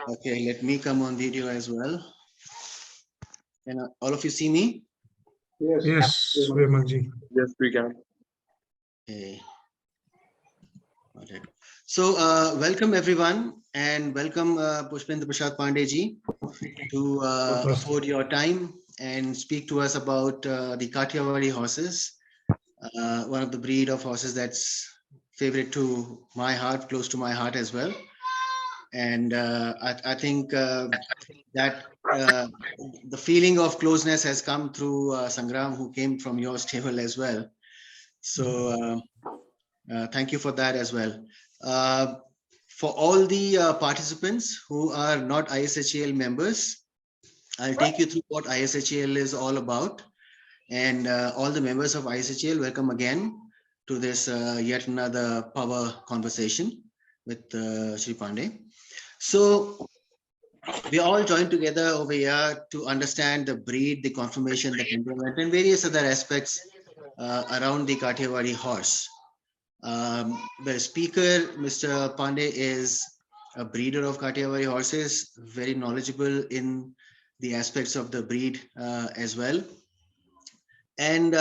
Okay, let me come on video as well. Can all of you see me? Yes, Vimalji. Yes, we can. Okay. Got it. So, welcome everyone, and welcome Pushpendra Prasad Pande ji to afford your time and speak to us about the Kathiawari horses, one of the breed of horses that's favorite to my heart, close to my heart as well. And I think that the feeling of closeness has come through Sangram, who came from your stable as well. So thank you for that as well. Uh, for all the participants who are not ISHEL members, I'll take you through what ISHEL is all about. And all the members of ISHEL, welcome again to this yet another power conversation with Shri Pande. So we all joined together over here to understand the breed, the conformation, the temperament, and various other aspects around the Kathiawari horse. The speaker, Mr. Pande, is a breeder of Kathiawari horses, very knowledgeable in the aspects of the breed as well. And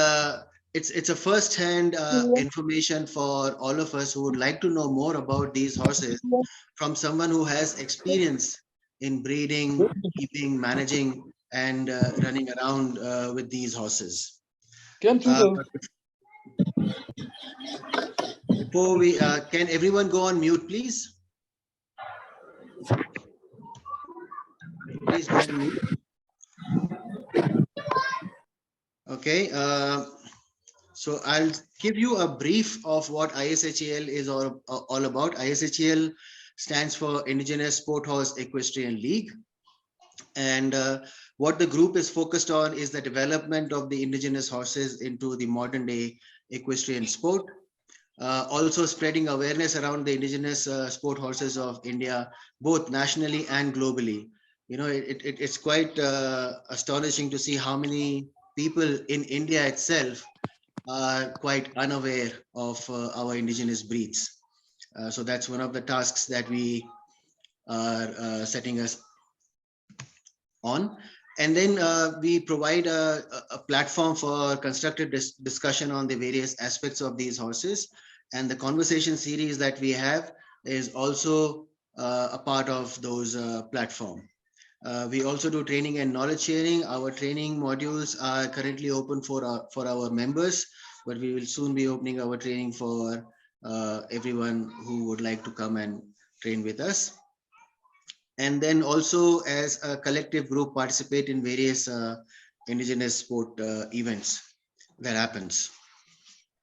it's a first-hand information for all of us who would like to know more about these horses from someone who has experience in breeding, keeping, managing, and running around with these horses. Before we, can everyone go on mute, please? Please go on mute. Okay. So I'll give you a brief of what ISHEL is all about. ISHEL stands for Indigenous Sport Horse Equestrian League. And what the group is focused on is the development of the indigenous horses into the modern day equestrian sport. Also spreading awareness around the indigenous sport horses of India, both nationally and globally. You know, it's quite astonishing to see how many people in India itself are quite unaware of our indigenous breeds. So that's one of the tasks that we are setting us on. And then we provide a platform for constructive discussion on the various aspects of these horses. And the conversation series that we have is also a part of those platform. We also do training and knowledge sharing. Our training modules are currently open for our members, but we will soon be opening our training for everyone who would like to come and train with us. And then also as a collective group participate in various indigenous sport events that happens.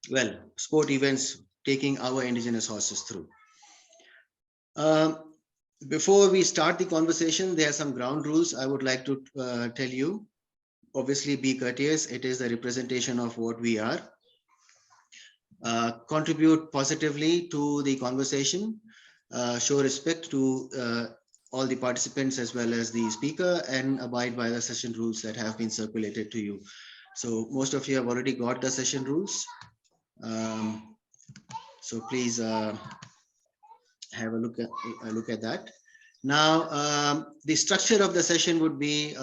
Well, sport events taking our indigenous horses through. Before we start the conversation, there are some ground rules I would like to tell you. Obviously, be courteous. It is the representation of what we are. Contribute positively to the conversation. Show respect to all the participants as well as the speaker, and abide by the session rules that have been circulated to you. So most of you have already got the session rules. So please have a look at that. Now, the structure of the session would be,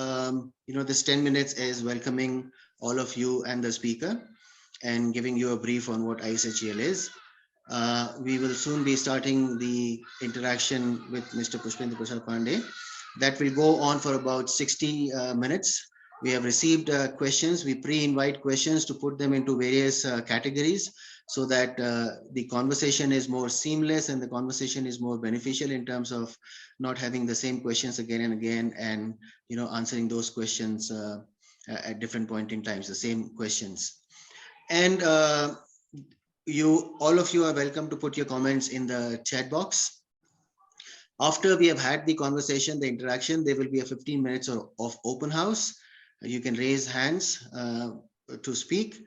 this 10 minutes is welcoming all of you and the speaker and giving you a brief on what ISHEL is. We will soon be starting the interaction with Mr. Pushpendra Prasad Pande. That will go on for about 60 minutes. We have received questions. We pre-invite questions to put them into various categories so that the conversation is more seamless and the conversation is more beneficial in terms of not having the same questions again and again, and answering those questions at different point in times, the same questions. And all of you are welcome to put your comments in the chat box. After we have had the conversation, the interaction, there will be a 15 minutes of open house. You can raise hands to speak.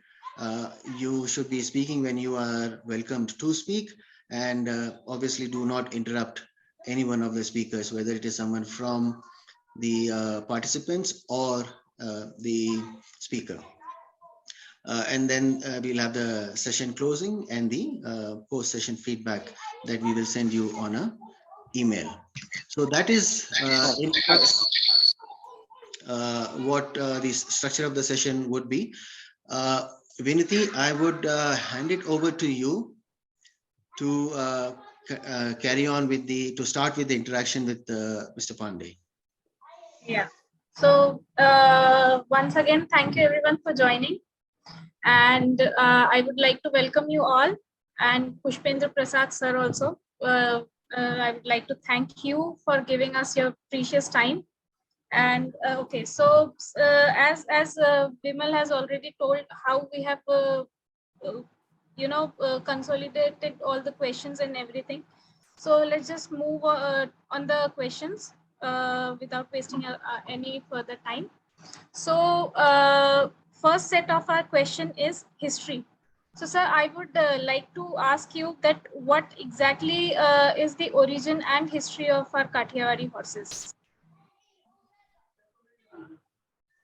You should be speaking when you are welcomed to speak, and obviously do not interrupt any one of the speakers, whether it is someone from the participants or the speaker. and then we'll have the session closing and the post-session feedback that we will send you on a email. So that is in what the structure of the session would be. Viniti, I would hand it over to you to carry on with to start with the interaction with Mr. Pande. Yeah. So once again, thank you everyone for joining. And I would like to welcome you all, and Pushpendra Prasad sir also. I would like to thank you for giving us your precious time. And okay, so as Vimal has already told how we have consolidated all the questions and everything. So let's just move on the questions without wasting any further time. So first set of our question is history. So sir, I would like to ask you that what exactly is the origin and history of our Kathiawari horses?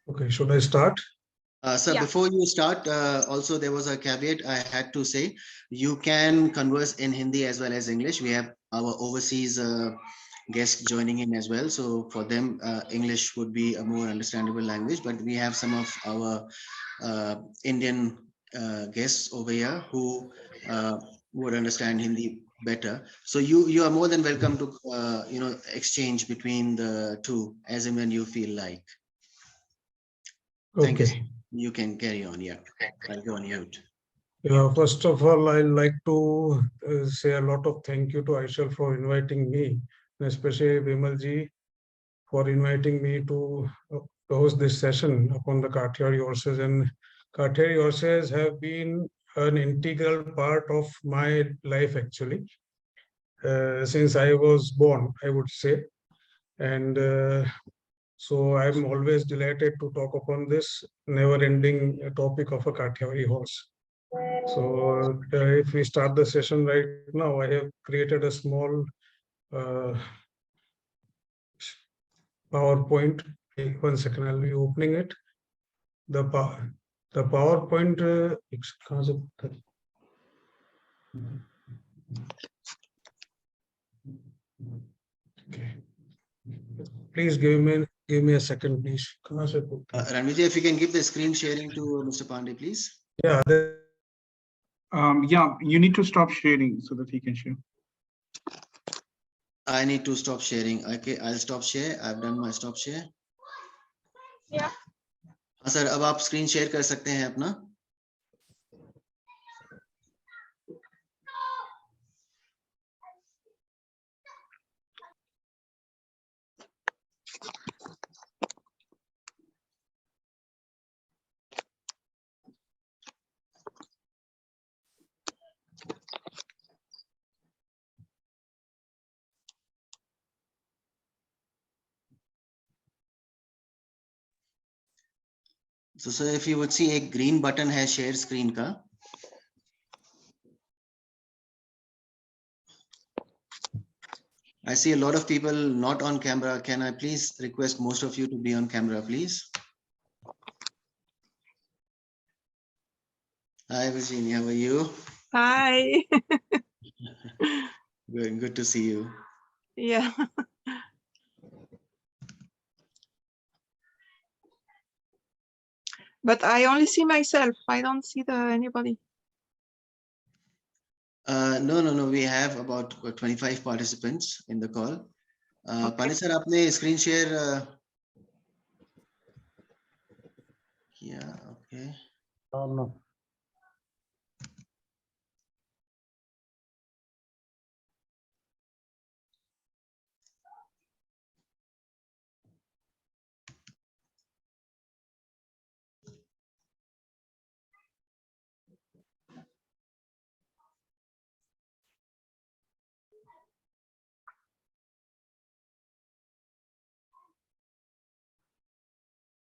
Okay, should I start? Sir, before you start, also there was a caveat I had to say. You can converse in Hindi as well as English. We have our overseas guests joining in as well. So for them, English would be a more understandable language, but we have some of our Indian guests over here who would understand Hindi better. So you are more than welcome to exchange between the two as and when you feel like. Thank you. You can carry on. Yeah, I'll go on mute. Yeah, first of all, I'd like to say a lot of thank you to ISHEL for inviting me, and especially Vimalji for inviting me to host this session upon the Kathiawari horses. And Kathiawari horses have been an integral part of my life actually, since I was born, I would say. And so I'm always delighted to talk upon this never-ending topic of a Kathiawari horse. So if we start the session right now, I have created a small PowerPoint. 1 second, I'll be opening it. The PowerPoint. Okay. Please give me a second, please. Ranviji, if you can give the screen sharing to Mr. Pande, please. Yeah. Yeah, you need to stop sharing so that he can share. I need to stop sharing. Okay, I'll stop share. I've done my stop share. Yeah. हाँ sir, अब आप screen share कर सकते हैं अपना. So sir, if you would see a green button है share screen का. I see a lot of people not on camera. Can I please request most of you to be on camera, please? Hi, Virginia. How are you? Hi. Good to see you. Yeah. But I only see myself. I don't see anybody. No. We have about 25 participants in the call. Pande sir, आपने screen share किया? Okay. No.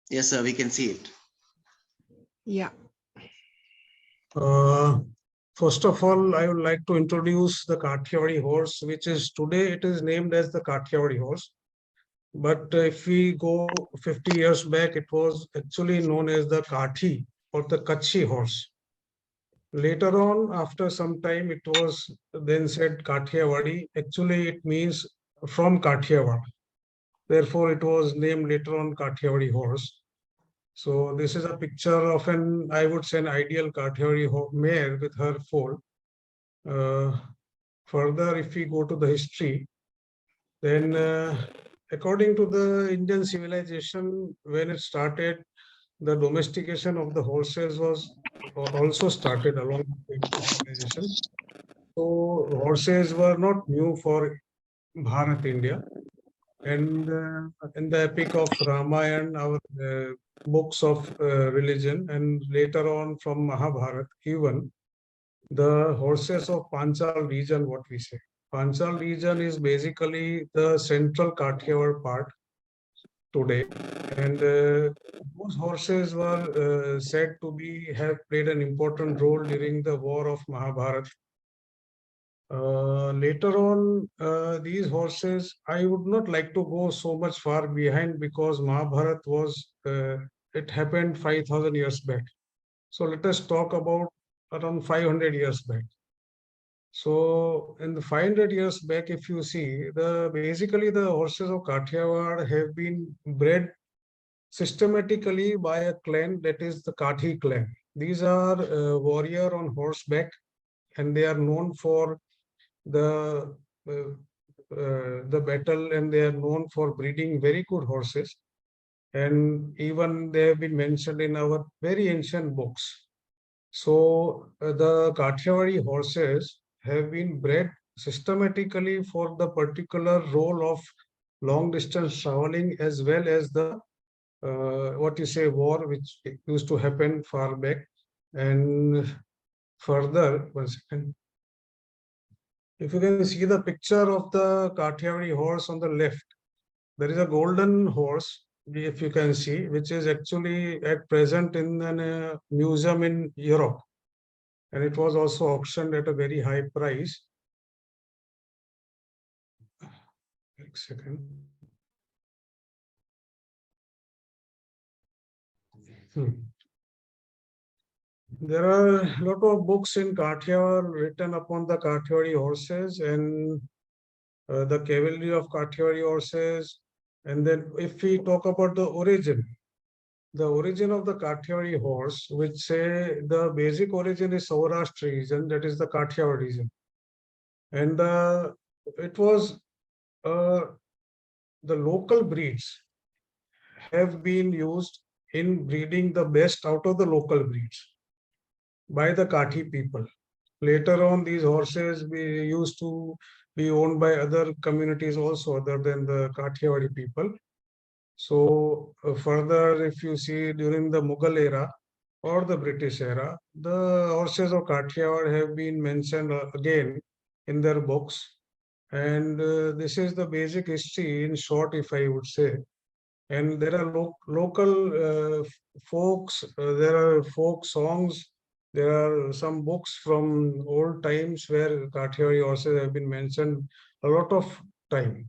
Yes, sir, we can see it. Yeah. First of all, I would like to introduce the Kathiawari horse, which is today it is named as the Kathiawari horse. But if we go 50 years back, it was actually known as the Kathi, or the Kutchi horse. Later on, after some time, it was then said Kathiawari. Actually, it means from Kathiawar. Therefore, it was named later on Kathiawari horse. So this is a picture of an, I would say, an ideal Kathiawari mare with her foal. Further, if we go to the history, then according to the Indian civilization, when it started, the domestication of the horses was also started along with the civilization. So horses were not new for Bharat, India. And in the epic of Ramayana, our books of religion, and later on from Mahabharata, even the horses of Panchal region, what we say. Panchal region is basically the central Kathiawar part today. And those horses were said to have played an important role during the war of Mahabharata. Later on, these horses, I would not like to go so much far behind because Mahabharata was, it happened 5,000 years back. So let us talk about around 500 years back. So in the 500 years back, if you see, basically the horses of Kathiawar have been bred systematically by a clan, that is the Kathi clan. These are warrior on horseback, and they are known for the battle, and they are known for breeding very good horses, and even they have been mentioned in our very ancient books. So the Kathiawari horses have been bred systematically for the particular role of long distance traveling, as well as the what you say war, which used to happen far back. And further, 1 second. If you can see the picture of the Kathiawari horse on the left, there is a golden horse, if you can see, which is actually at present in a museum in Europe. And it was also auctioned at a very high price. 1 second. There are a lot of books in Kathiawar written upon the Kathiawari horses and the cavalry of Kathiawari horses. And then if we talk about the origin of the Kathiawari horse, which say the basic origin is Saurashtra region, that is the Kathiawar region. And it was the local breeds have been used in breeding the best out of the local breeds by the Kathi people. Later on, these horses used to be owned by other communities also, other than the Kathiawari people. So further, if you see during the Mughal era or the British era, the horses of Kathiawar have been mentioned again in their books. And this is the basic history in short, if I would say. And there are local folks, there are folk songs, there are some books from old times where Kathiawari horses have been mentioned a lot of time.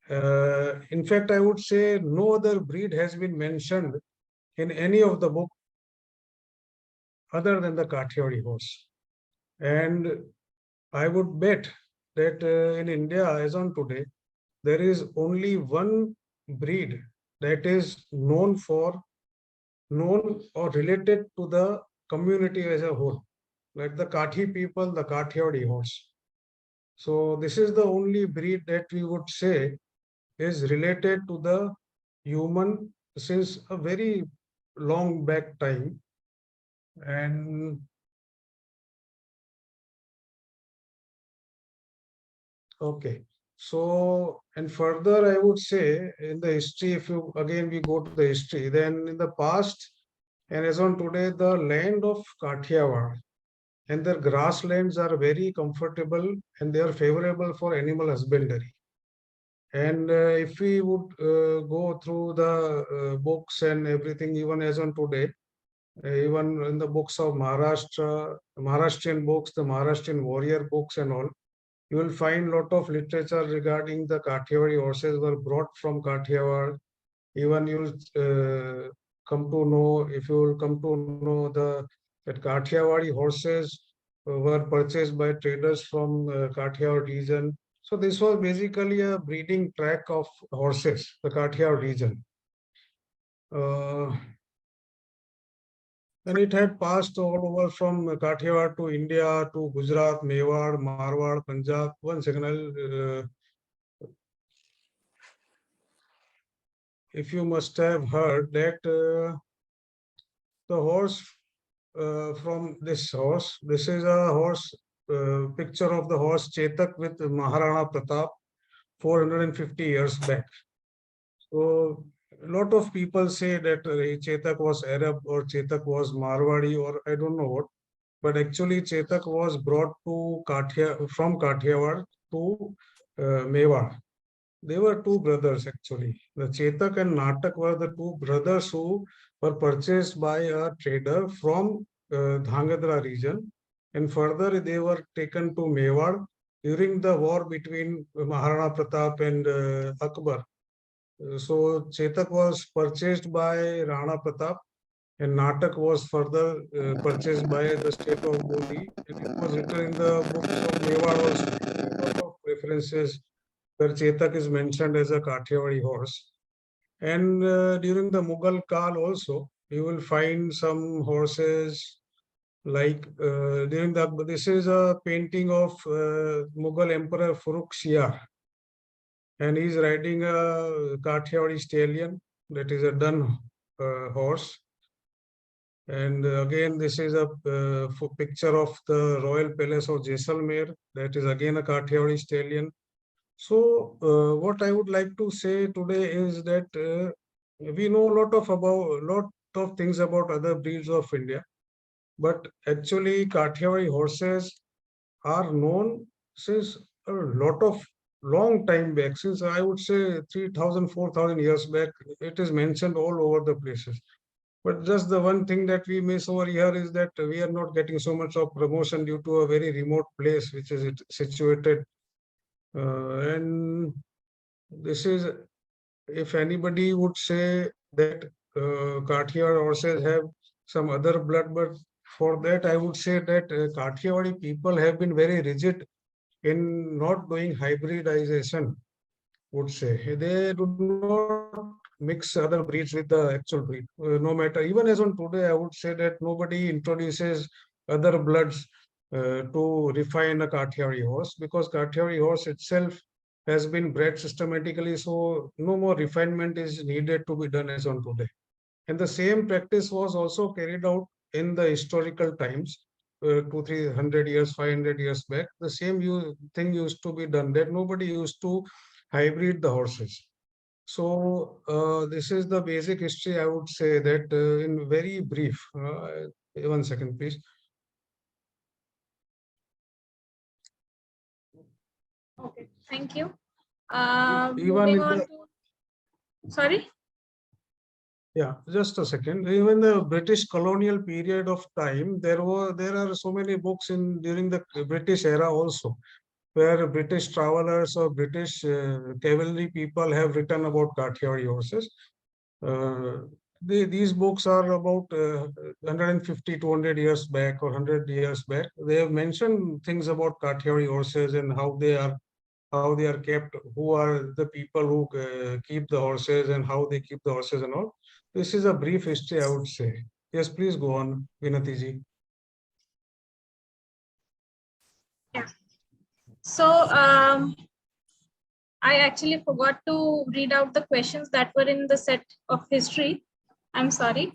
In fact, I would say no other breed has been mentioned in any of the book other than the Kathiawari horse. And I would bet that in India, as on today, there is only one breed that is known or related to the community as a whole, like the Kathi people, the Kathiawari horse. So this is the only breed that we would say is related to the human since a very long back time. And okay, so and further I would say in the history, if you again we go to the history, then in the past and as on today, the land of Kathiawar and their grasslands are very comfortable and they are favorable for animal husbandry. And if we would go through the books and everything, even as on today, even in the books of Maharashtrian books, the Maharashtrian warrior books and all, you will find a lot of literature regarding the Kathiawari horses were brought from Kathiawar. Even you'll come to know, if you will come to know that Kathiawari horses were purchased by traders from Kathiawar region. So this was basically a breeding track of horses, the Kathiawar region. And it had passed all over from Kathiawar to India to Gujarat, Mewar, Marwar, Punjab. One second, if you must have heard that the horse from this horse, this is a horse picture of the horse Chetak with Maharana Pratap 450 years back. So a lot of people say that Chetak was Arab or Chetak was Marwadi or I don't know what, but actually Chetak was brought to from Kathiawar to Mewar. They were two brothers actually. The Chetak and Natak were the two brothers who were purchased by a trader from Dhangadra region, and further they were taken to Mewar during the war between Maharana Pratap and Akbar. So Chetak was purchased by Rana Pratap, and Natak was further purchased by the state of Modi, and it was written in the books of Mewar also. A lot of references where Chetak is mentioned as a Kathiawari horse. And during the Mughal Kal also, you will find some horses like this is a painting of Mughal Emperor Farrukh Shah, and he's riding a Kathiawari stallion, that is a dun horse. And again, this is a picture of the Royal Palace of Jaisalmer, that is again a Kathiawari stallion. So what I would like to say today is that we know a lot of things about other breeds of India, but actually Kathiawari horses are known since a long time back, since I would say 3,000, 4,000 years back. It is mentioned all over the places. But just the one thing that we miss over here is that we are not getting so much of promotion due to a very remote place which is situated. And this is, if anybody would say that Kathiawar horses have some other blood, but for that I would say that Kathiawari people have been very rigid in not doing hybridization, would say. They do not mix other breeds with the actual breed. No matter, even as on today, I would say that nobody introduces other bloods to refine a Kathiawari horse, because Kathiawari horse itself has been bred systematically, so no more refinement is needed to be done as on today. And the same practice was also carried out in the historical times, 200-300 years, 500 years back. The same thing used to be done, that nobody used to hybrid the horses. So this is the basic history. I would say that in very brief. 1 second, please. Okay, thank you. Even Moving on to, sorry? Yeah, just a second. Even the British colonial period of time, there are so many books during the British era also, where British travelers or British cavalry people have written about Kathiawari horses. These books are about 150, 200 years back or 100 years back. They have mentioned things about Kathiawari horses and how they are kept, who are the people who keep the horses and how they keep the horses and all. This is a brief history, I would say. Yes, please go on, Vinati-ji. Yeah. So I actually forgot to read out the questions that were in the set of history. I'm sorry.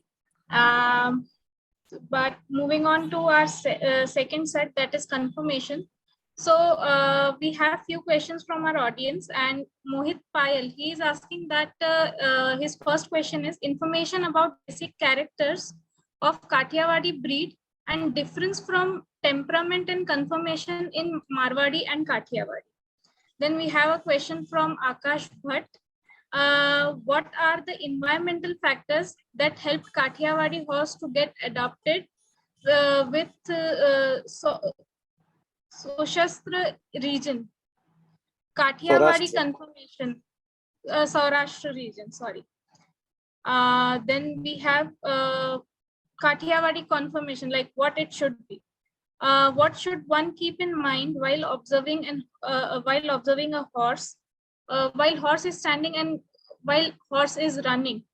But moving on to our second set, that is confirmation. So we have few questions from our audience, and Mohit Payal, he is asking that his first question is information about basic characters of Kathiawari breed and difference from temperament and conformation in Marwadi and Kathiawari. Then we have a question from Akash Bhatt. What are the environmental factors that help Kathiawari horse to get adopted with Soshastra region, Kathiawari conformation, Saurashtra region, sorry. Then we have Kathiawari conformation, like what it should be. What should one keep in mind while observing a horse, while horse is standing and while horse is running?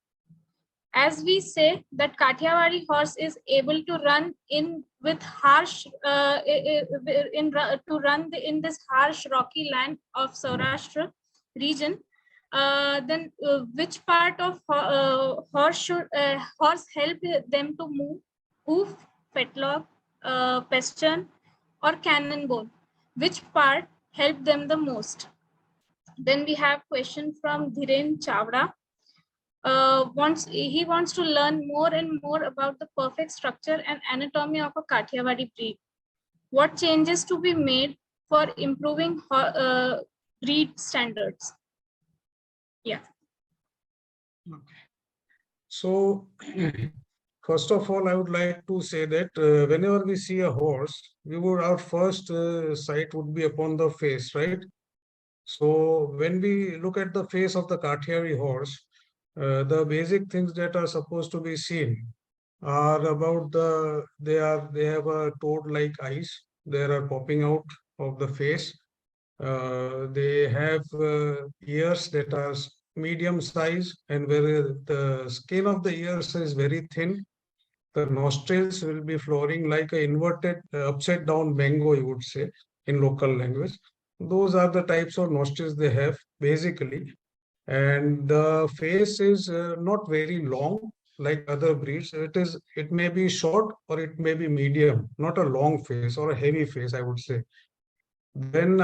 As we say that Kathiawari horse is able to run in with harsh to run in this harsh rocky land of Saurashtra region. Then which part of horse help them to move? Hoof, fetlock, pestern, or cannonbone? Which part helped them the most? Then we have question from Dhiren Chavda. He wants to learn more and more about the perfect structure and anatomy of a Kathiawari breed. What changes to be made for improving breed standards? Yeah. Okay. So, first of all, I would like to say that whenever we see a horse, our first sight would be upon the face, right? So when we look at the face of the Kathiawari horse, the basic things that are supposed to be seen are about they have a toad-like eyes. They are popping out of the face. They have ears that are medium size, and where the skin of the ears is very thin. The nostrils will be flowing like an inverted, upside down mango, you would say, in local language. Those are the types of nostrils they have basically. And the face is not very long like other breeds. It may be short or it may be medium, not a long face or a heavy face, I would say. Then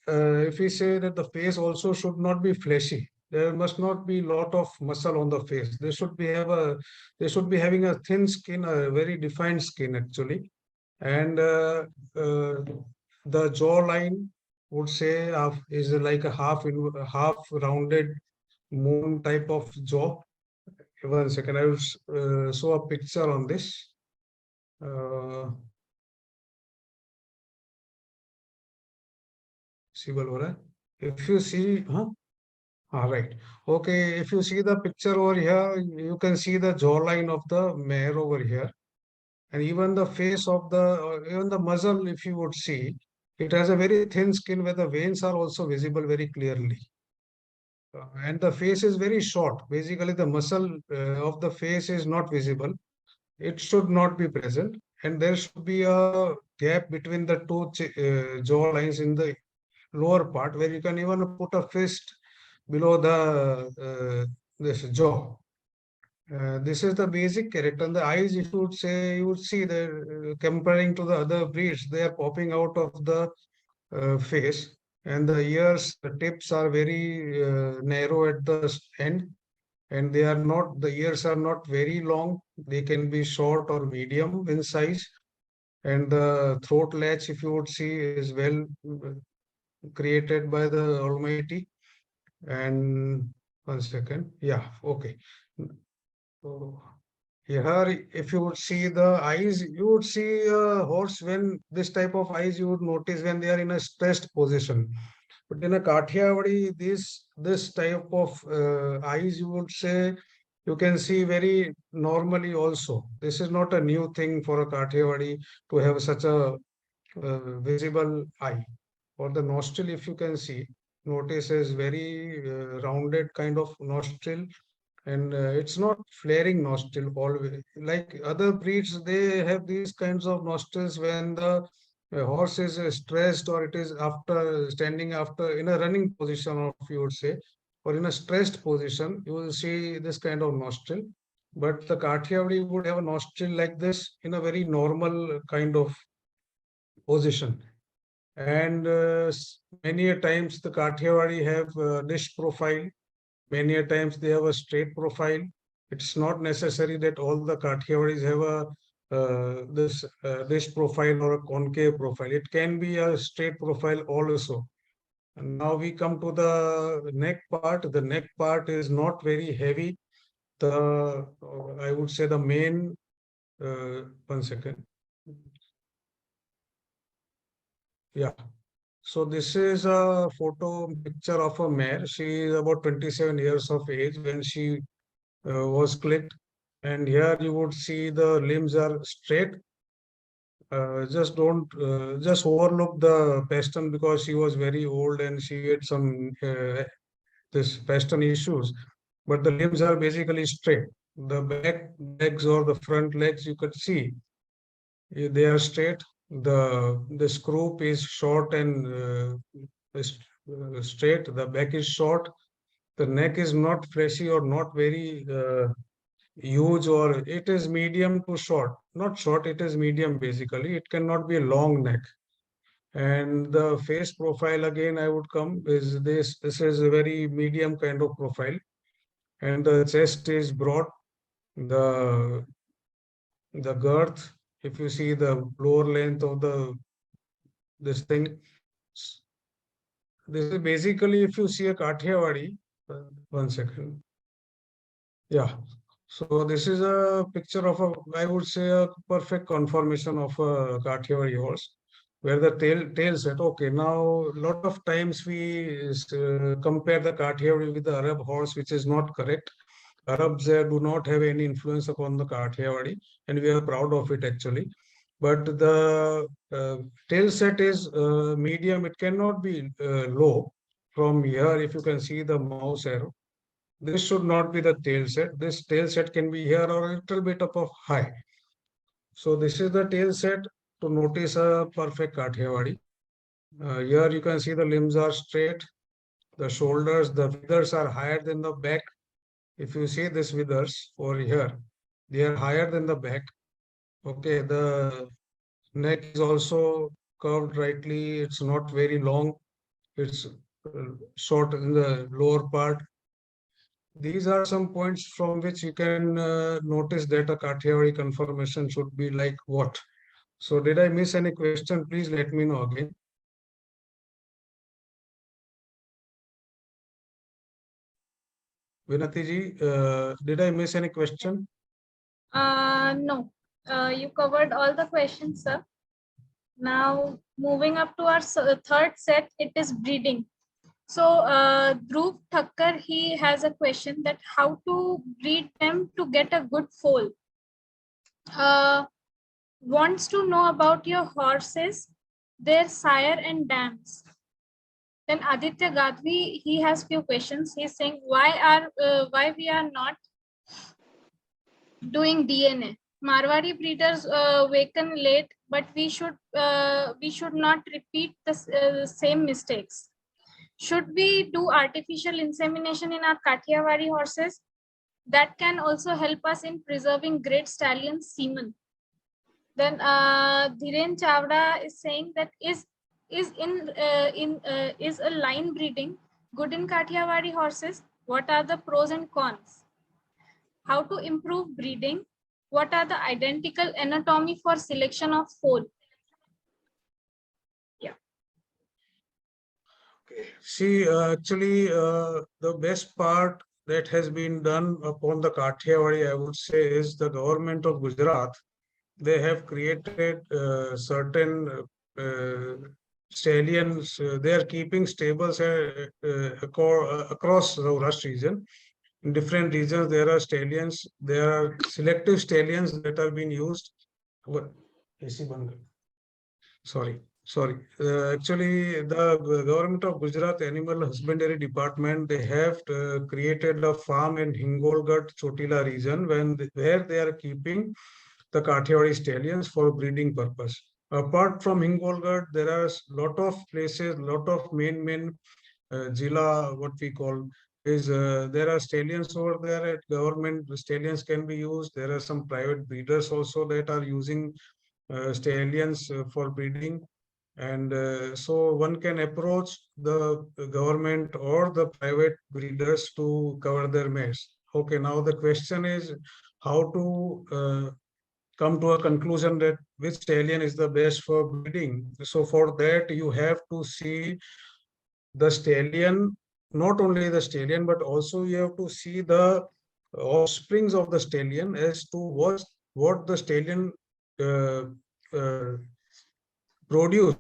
if we say that the face also should not be fleshy, there must not be lot of muscle on the face. They should be having a thin skin, a very defined skin actually. And the jawline would say is like a half rounded moon type of jaw. 1 second, I will show a picture on this. If you see, all right. Okay, if you see the picture over here, you can see the jawline of the mare over here. And even the face of even the muzzle, if you would see, it has a very thin skin where the veins are also visible very clearly. And the face is very short. Basically, the muscle of the face is not visible. It should not be present. And there should be a gap between the two jaw lines in the lower part where you can even put a fist below this jaw. This is the basic character. And the eyes, if you would say, you would see that comparing to the other breeds, they are popping out of the face, and the ears, the tips are very narrow at the end, and the ears are not very long. They can be short or medium in size, and the throat latch, if you would see, is well created by the Almighty. And 1 second, yeah, okay. So here, if you would see the eyes, you would see a horse when this type of eyes you would notice when they are in a stressed position. But in a Kathiawari, this type of eyes, you would say, you can see very normally also. This is not a new thing for a Kathiawari to have such a visible eye. Or the nostril, if you can see, notice is very rounded kind of nostril, and it's not flaring nostril always. Like other breeds, they have these kinds of nostrils when the horse is stressed, or it is after standing after in a running position, or if you would say, or in a stressed position, you will see this kind of nostril. But the Kathiawari would have a nostril like this in a very normal kind of position. And many a times the Kathiawari have dish profile. Many a times they have a straight profile. It's not necessary that all the Kathiawaris have this profile or a concave profile. It can be a straight profile also. And now we come to the neck part. The neck part is not very heavy. I would say the main, 1 second. Yeah. So this is a picture of a mare. She is about 27 years of age when she was clicked, and here you would see the limbs are straight. Just overlook the pastern because she was very old and she had some this pastern issues, but the limbs are basically straight. The back legs or the front legs you could see they are straight. The scroop is short and straight. The back is short. The neck is not fleshy or not very huge, or it is medium to short. Not short, it is medium basically. It cannot be a long neck. And the face profile again, I would come is this. This is a very medium kind of profile, and the chest is broad. The the girth, if you see the lower length of the this thing, this is basically if you see a Kathiawari. 1 second. Yeah. So this is a picture of a, I would say, a perfect conformation of a Kathiawari horse, where the tail set. Okay, now a lot of times we compare the Kathiawari with the Arab horse, which is not correct. Arabs do not have any influence upon the Kathiawari, and we are proud of it actually. But the tail set is medium. It cannot be low. From here, if you can see the mouse arrow, this should not be the tail set. This tail set can be here or a little bit up of high. So this is the tail set to notice a perfect Kathiawari. Here you can see the limbs are straight. The shoulders, the withers are higher than the back. If you see this withers over here, they are higher than the back. Okay, the neck is also curved rightly. It's not very long. It's short in the lower part. These are some points from which you can notice that a Kathiawari conformation should be like what. So did I miss any question? Please let me know again. Vinati ji, did I miss any question? No, you covered all the questions, sir. Now moving up to our third set, it is breeding. So Dhruv Thakkar, he has a question that how to breed them to get a good foal. Wants to know about your horses, their sire and dams. Then Aditya Gadvi, he has few questions. He's saying why we are not doing DNA. Marwari breeders waken late, but we should not repeat the same mistakes. Should we do artificial insemination in our Kathiawari horses? That can also help us in preserving great stallion semen. Then Dhiren Chavda is saying that is a line breeding good in Kathiawari horses? What are the pros and cons? How to improve breeding? What are the identical anatomy for selection of foal? Yeah. Okay. See, actually, the best part that has been done upon the Kathiawari, I would say, is the government of Gujarat. They have created certain stallions. They are keeping stables across Saurashtra region. In different regions, there are stallions. There are selective stallions that are being used. Sorry. Actually, the government of Gujarat Animal Husbandry Department, they have created a farm in Hingolgarh, Chotila region where they are keeping the Kathiawari stallions for breeding purpose. Apart from Hingolgarh, there are a lot of places, lot of main Jila, what we call, is there are stallions over there at government. The stallions can be used. There are some private breeders also that are using stallions for breeding. And so one can approach the government or the private breeders to cover their mares. Okay, now the question is how to come to a conclusion that which stallion is the best for breeding. So for that, you have to see the stallion, not only the stallion, but also you have to see the offsprings of the stallion as to what the stallion uh, produced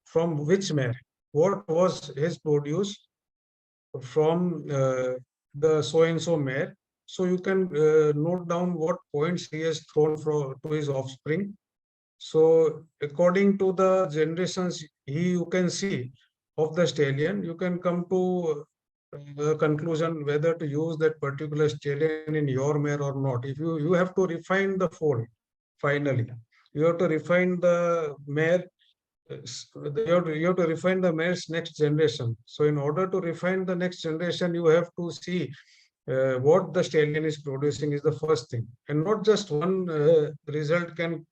from which mare. What was his produce from the so and so mare, So you can note down what points he has thrown to his offspring. So according to the generations you can see of the stallion, you can come to a conclusion whether to use that particular stallion in your mare or not. If you have to refine the foal finally. You have to refine the mare. You have to refine the mare's next generation. So in order to refine the next generation, you have to see what the stallion is producing is the first thing, and not just one result can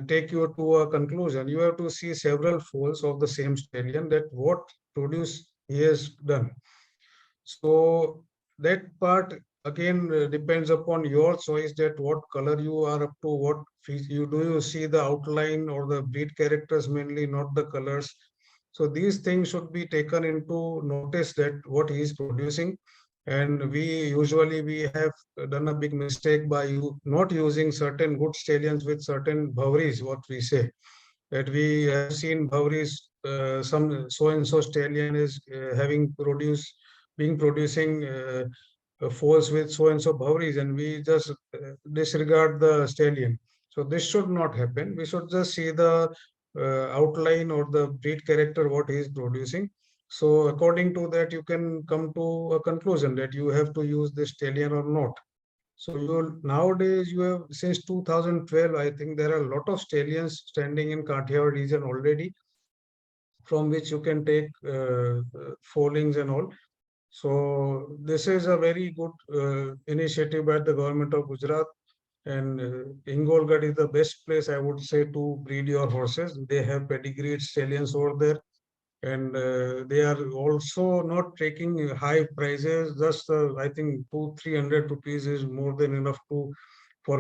take you to a conclusion. You have to see several foals of the same stallion, that what produce he has done. So that part again depends upon your choice, that what color you are up to, what you do, you see the outline or the breed characters mainly, not the colors. So these things should be taken into notice, that what he is producing. And we have done a big mistake by not using certain good stallions with certain bhawris, what we say, that we have seen bhawris, some so and so stallion is producing foals with so and so bhawris, and we just disregard the stallion. So this should not happen. We should just see the outline or the breed character what he is producing. So according to that, you can come to a conclusion that you have to use this stallion or not. So nowadays you have, since 2012, I think there are a lot of stallions standing in Kathiawar region already, from which you can take foalings and all. So this is a very good initiative by the government of Gujarat. And Ingolgarh is the best place, I would say, to breed your horses. They have pedigreed stallions over there, and they are also not taking high prices. Just I think 200-300 rupees is more than enough for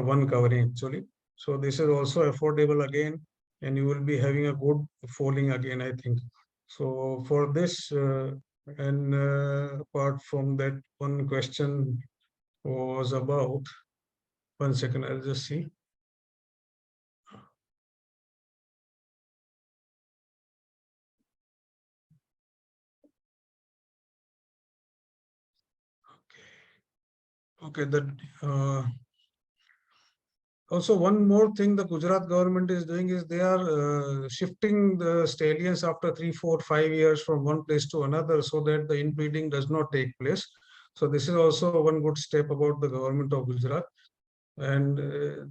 one covering actually. So this is also affordable again, and you will be having a good foaling again, I think. So for this and apart from that, one question was about, 1 second, I'll just see. Okay, that also one more thing the Gujarat government is doing is they are shifting the stallions after 3, 4, 5 years from one place to another, so that the inbreeding does not take place. So this is also one good step about the government of Gujarat. And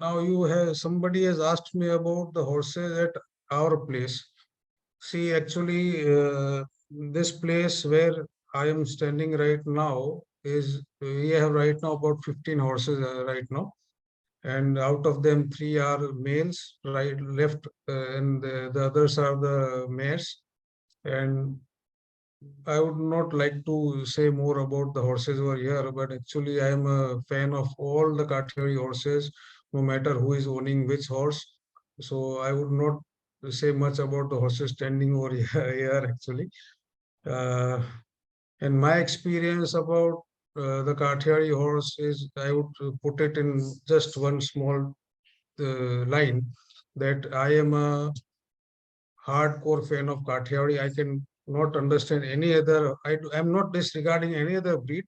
now somebody has asked me about the horses at our place. See, actually, this place where I am standing right now we have right now about 15 horses right now, and out of them 3 are males, right, left, and the others are the mares. And I would not like to say more about the horses over here, but actually I am a fan of all the Kathiawari horses, no matter who is owning which horse. So I would not say much about the horses standing over here actually. And my experience about the Kathiawari horse is, I would put it in just one small line, that I am a hardcore fan of Kathiawari. I can not understand any other. I'm not disregarding any other breed,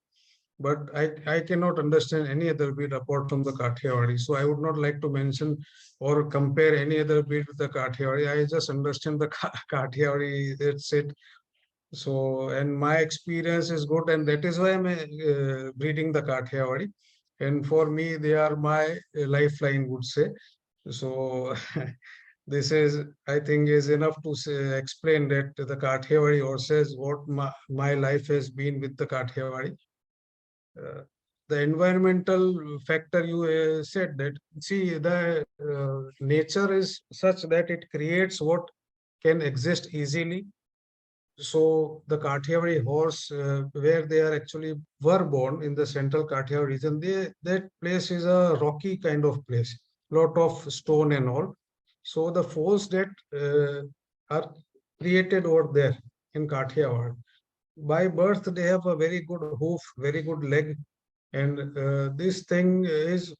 but I cannot understand any other breed apart from the Kathiawari. So I would not like to mention or compare any other breed with the Kathiawari. I just understand the Kathiawari. That's it. So, and my experience is good, and that is why I'm breeding the Kathiawari. And for me, they are my lifeline, would say. So this is, I think, is enough to explain that the Kathiawari horses, what my life has been with the Kathiawari. The environmental factor, you said that, see, the nature is such that it creates what can exist easily. So the Kathiawari horse, where they are actually were born in the central Kathiawar region, that place is a rocky kind of place, lot of stone and all. So the foals that are created over there in Kathiawar, by birth they have a very good hoof, very good leg, And this thing is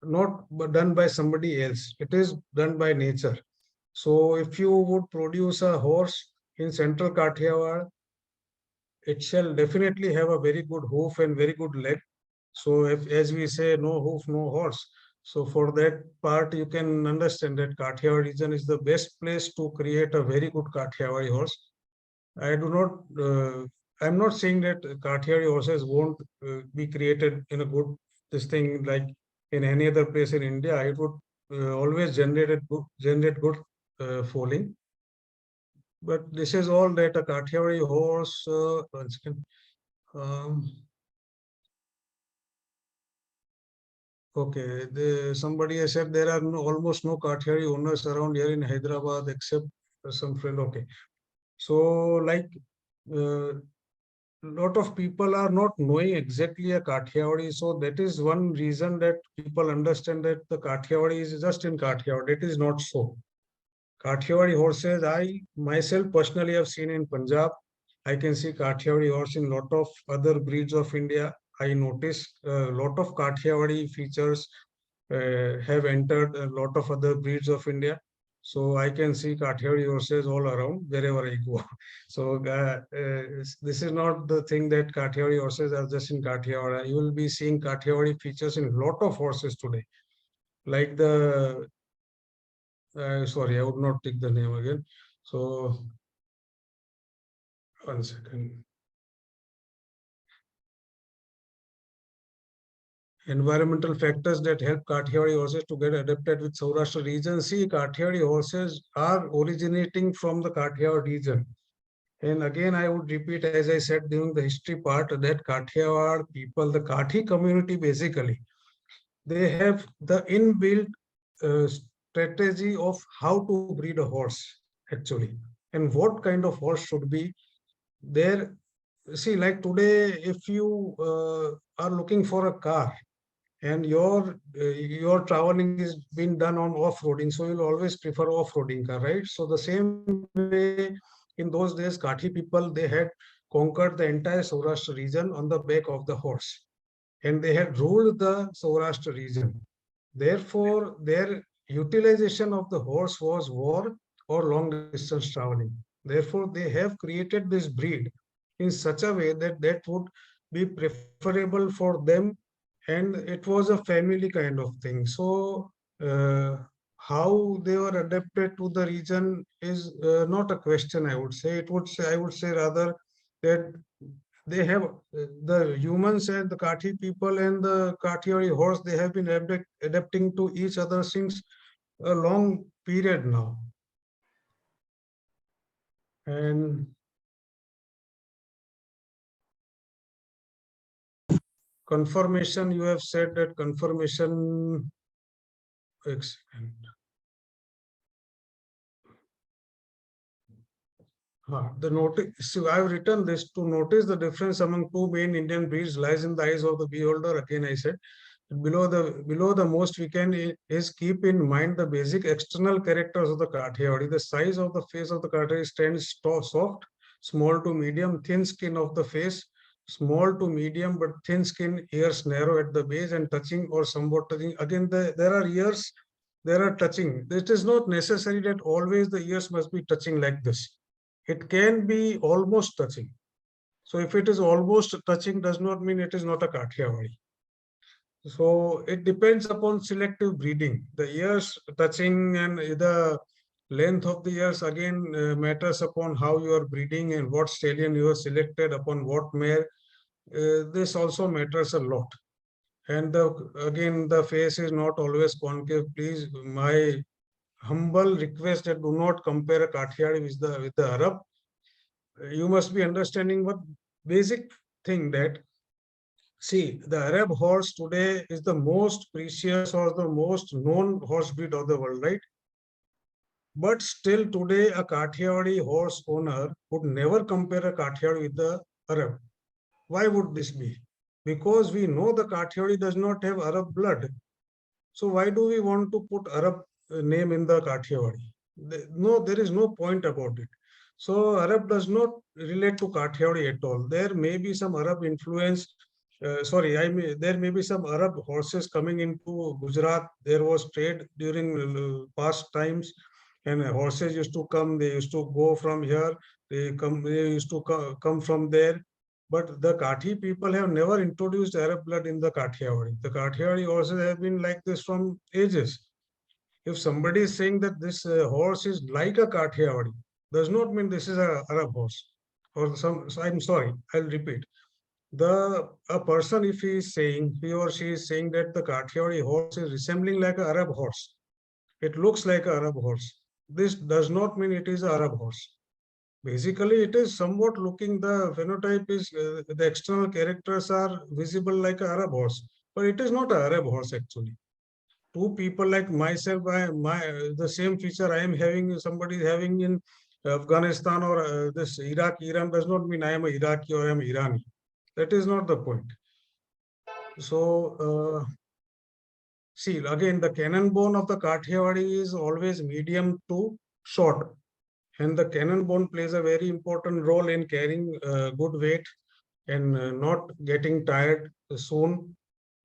not done by somebody else. It is done by nature. So if you would produce a horse in central Kathiawar, it shall definitely have a very good hoof and very good leg. So if, as we say, no hoof, no horse. So for that part, you can understand that Kathiawar region is the best place to create a very good Kathiawari horse. I do not, I'm not saying that Kathiawari horses won't be created in a good, this thing like in any other place in India. It would always generate good foaling. But this is all that a Kathiawari horse, one second. Okay, somebody has said there are almost no Kathiawari owners around here in Hyderabad except some friend. Okay, so like lot of people are not knowing exactly a Kathiawari, so that is one reason that people understand that the Kathiawari is just in Kathiawar. It is not so. Kathiawari horses, I myself personally have seen in Punjab. I can see Kathiawari horse in lot of other breeds of India. I noticed a lot of Kathiawari features have entered a lot of other breeds of India. So I can see Kathiawari horses all around wherever I go. So this is not the thing that Kathiawari horses are just in Kathiawar. You will be seeing Kathiawari features in a lot of horses today. Like the, sorry, I would not take the name again. So, one second. Environmental factors that help Kathiawari horses to get adapted with Saurashtra region. See, Kathiawari horses are originating from the Kathiawar region. And again, I would repeat, as I said during the history part, that Kathiawar people, the Kathi community basically, they have the inbuilt strategy of how to breed a horse actually, and what kind of horse should be there. See, like today, if you are looking for a car, and your traveling is being done on off-roading, so you'll always prefer off-roading car, right? So the same way, in those days, Kathi people, they had conquered the entire Saurashtra region on the back of the horse, and they had ruled the Saurashtra region. Therefore, their utilization of the horse was war or long distance traveling. Therefore, they have created this breed in such a way that that would be preferable for them, and it was a family kind of thing. So how they were adapted to the region is not a question, I would say. I would say rather that they have the humans and the Kathi people and the Kathiawari horse, they have been adapting to each other since a long period now. And conformation, you have said that conformation, excellent. The notice, so I've written this: to notice the difference among two main Indian breeds lies in the eyes of the beholder. Again, I said, below the most we can is keep in mind the basic external characters of the Kathiawari. The size of the face of the Kathiawari stands soft, small to medium, thin skin of the face, small to medium but thin skin, ears narrow at the base and touching or somewhat touching. Again, there are ears, there are touching. It is not necessary that always the ears must be touching like this. It can be almost touching. So if it is almost touching, does not mean it is not a Kathiawari. So it depends upon selective breeding. The ears touching and the length of the ears again matters upon how you are breeding and what stallion you have selected, upon what mare. This also matters a lot. And again, the face is not always concave. Please, my humble request that do not compare a Kathiawari with the Arab. You must be understanding what basic thing that, see, the Arab horse today is the most precious or the most known horse breed of the world, right? But still today, a Kathiawari horse owner would never compare a Kathiawari with the Arab. Why would this be? Because we know the Kathiawari does not have Arab blood. So why do we want to put Arab name in the Kathiawari? No, there is no point about it. So Arab does not relate to Kathiawari at all. There may be some Arab influence sorry, there may be some Arab horses coming into Gujarat. There was trade during past times, and horses used to come. They used to go from here. They used to come from there. But the Kathi people have never introduced Arab blood in the Kathiawari. The Kathiawari horses have been like this from ages. If somebody is saying that this horse is like a Kathiawari, does not mean this is a Arab horse. Or some. So I'm sorry. I'll repeat. A person, if he or she is saying that the Kathiawari horse is resembling like an Arab horse, it looks like an Arab horse. This does not mean it is an Arab horse. Basically, it is somewhat looking, the phenotype is, the external characters are visible like an Arab horse, but it is not an Arab horse actually. Two people like myself, the same feature I am having, somebody is having in Afghanistan or this Iraq, Iran does not mean I am a Iraqi or I am Irani. That is not the point. So, see, again, the cannon bone of the Kathiawari is always medium to short. And the cannon bone plays a very important role in carrying good weight and not getting tired soon.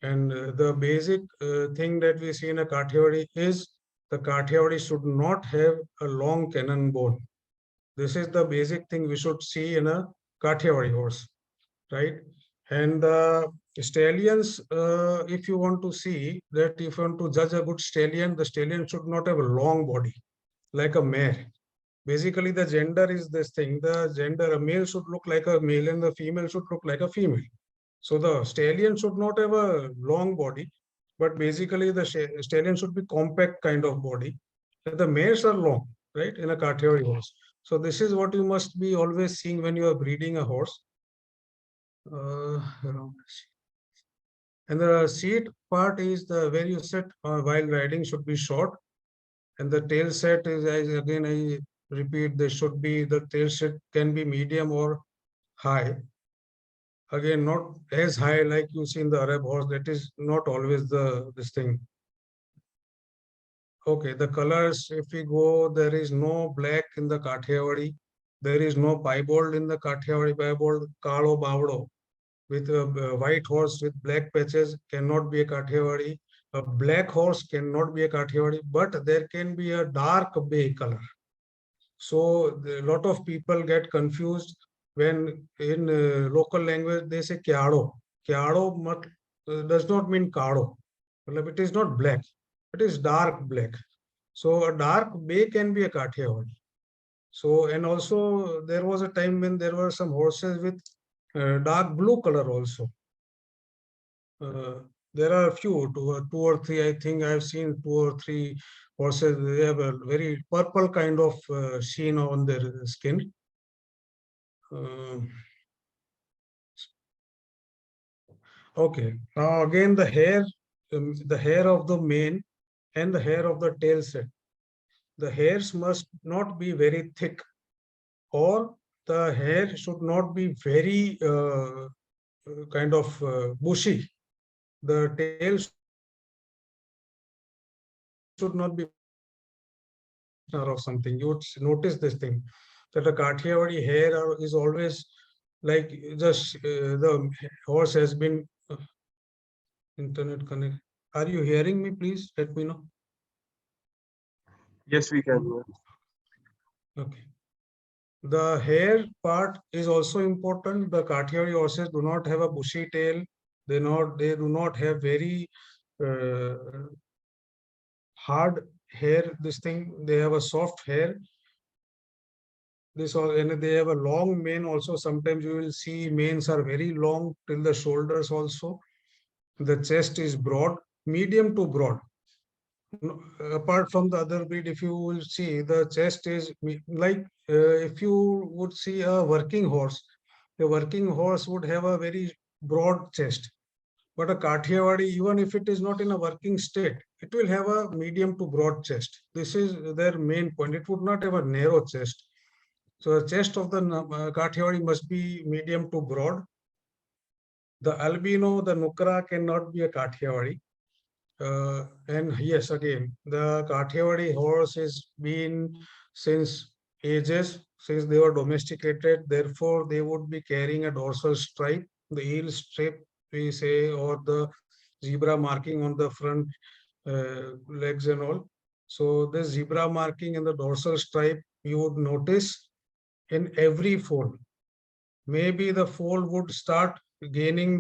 And the basic thing that we see in a Kathiawari is the Kathiawari should not have a long cannon bone. This is the basic thing we should see in a Kathiawari horse, right? And the stallions, if you want to see that, if you want to judge a good stallion, the stallion should not have a long body like a mare. Basically, the gender is this thing. The gender, a male should look like a male and the female should look like a female. So the stallion should not have a long body, but basically the stallion should be compact kind of body. And the mares are long, right, in a Kathiawari horse. So this is what you must be always seeing when you are breeding a horse. And the seat part is the where you sit while riding should be short, and the tail set is, again I repeat, they should be, the tail set can be medium or high. Again, not as high like you see in the Arab horse. That is not always this thing. Okay, the colors, if we go, there is no black in the Kathiawari. There is no piebald in the Kathiawari. Piebald, Kalo Bavdo, with a white horse with black patches cannot be a Kathiawari. A black horse cannot be a Kathiawari, but there can be a dark bay color. So a lot of people get confused when in local language they say Kyado. Kyado does not mean Kado. It is not black. It is dark black. So a dark bay can be a Kathiawari. So, and also there was a time when there were some horses with dark blue color also. There are a few, two or three, I think I've seen 2 or 3 horses. They have a very purple kind of sheen on their skin. Okay, now again the hair of the mane and the hair of the tail set. The hairs must not be very thick, or the hair should not be very kind of bushy. The tail should not be or something. You would notice this thing, that a Kathiawari hair is always like just the horse has been internet connect. Are you hearing me? Please let me know. Yes, we can. Okay. The hair part is also important. The Kathiawari horses do not have a bushy tail. They do not have very hard hair. This thing, they have a soft hair. And they have a long mane also. Sometimes you will see manes are very long till the shoulders also. The chest is broad, medium to broad. Apart from the other breed, if you will see, the chest is like if you would see a working horse would have a very broad chest. But a Kathiawari, even if it is not in a working state, it will have a medium to broad chest. This is their main point. It would not have a narrow chest. So the chest of the Kathiawari must be medium to broad. The albino, the Nukra cannot be a Kathiawari. And yes, again, the Kathiawari horse has been since ages, since they were domesticated. Therefore, they would be carrying a dorsal stripe. The heel strip we say, or the zebra marking on the front legs and all. So the zebra marking in the dorsal stripe, you would notice in every foal. Maybe the foal would start gaining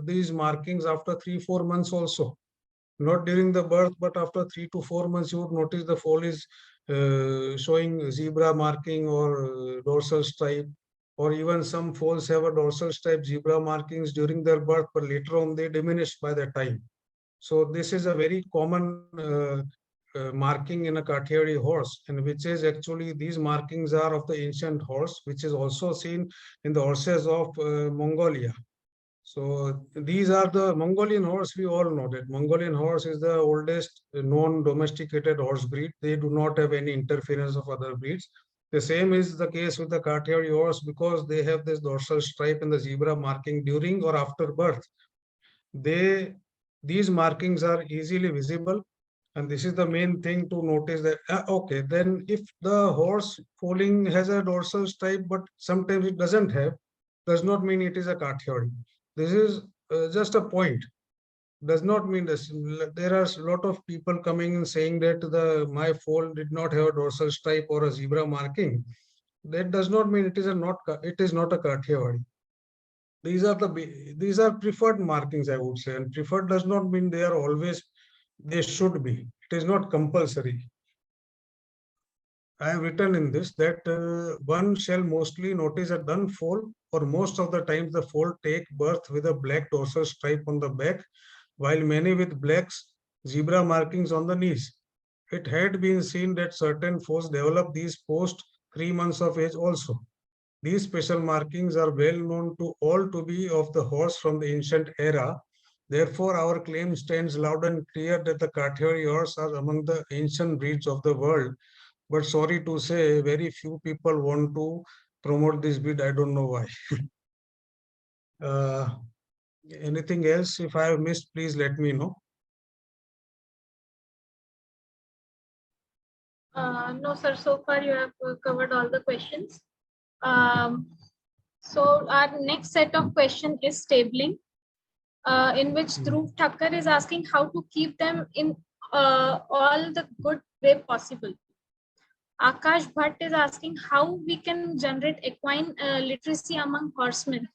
these markings after 3-4 months also. Not during the birth, but after 3 to 4 months, you would notice the foal is showing zebra marking or dorsal stripe, or even some foals have a dorsal stripe zebra markings during their birth, but later on they diminish by the time. So this is a very common marking in a Kathiawari horse, and which is actually, these markings are of the ancient horse, which is also seen in the horses of Mongolia. So these are the Mongolian horse. We all know that Mongolian horse is the oldest known domesticated horse breed. They do not have any interference of other breeds. The same is the case with the Kathiawari horse, because they have this dorsal stripe and the zebra marking during or after birth. These markings are easily visible, and this is the main thing to notice, that okay, then if the horse foaling has a dorsal stripe but sometimes it doesn't have, does not mean it is a Kathiawari. This is just a point, does not mean this. There are a lot of people coming and saying that my foal did not have a dorsal stripe or a zebra marking. That does not mean it is not a Kathiawari. These are preferred markings, I would say, and preferred does not mean they are always, they should be. It is not compulsory. I have written in this that one shall mostly notice a dun foal, or most of the times the foal take birth with a black dorsal stripe on the back, while many with black zebra markings on the knees. It had been seen that certain foals develop these post 3 months of age also. These special markings are well known to all to be of the horse from the ancient era. Therefore, our claim stands loud and clear that the Kathiawari horse are among the ancient breeds of the world. But sorry to say, very few people want to promote this breed. I don't know why. Anything else? If I have missed, please let me know. No, sir. So far, you have covered all the questions. So our next set of question is stabling, in which Dhruv Thakkar is asking how to keep them in all the good way possible. Akash Bhatt is asking how we can generate equine literacy among horsemen.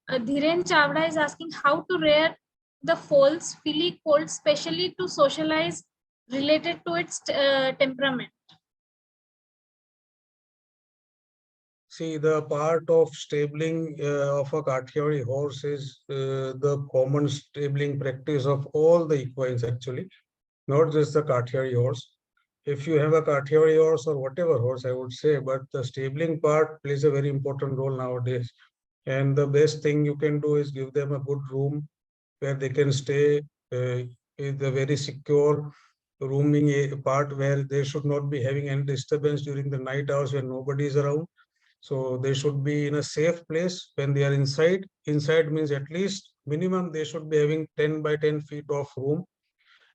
Dhiren Chavda is asking how to rear the foals, filly colt, specially to socialize related to its temperament. See, the part of stabling of a Kathiawari horse is the common stabling practice of all the equines actually, not just the Kathiawari horse. If you have a Kathiawari horse or whatever horse, I would say, but the stabling part plays a very important role nowadays. And the best thing you can do is give them a good room where they can stay, in a very secure rooming part where they should not be having any disturbance during the night hours when nobody is around. So they should be in a safe place when they are inside. Inside means at least minimum they should be having 10 by 10 feet of room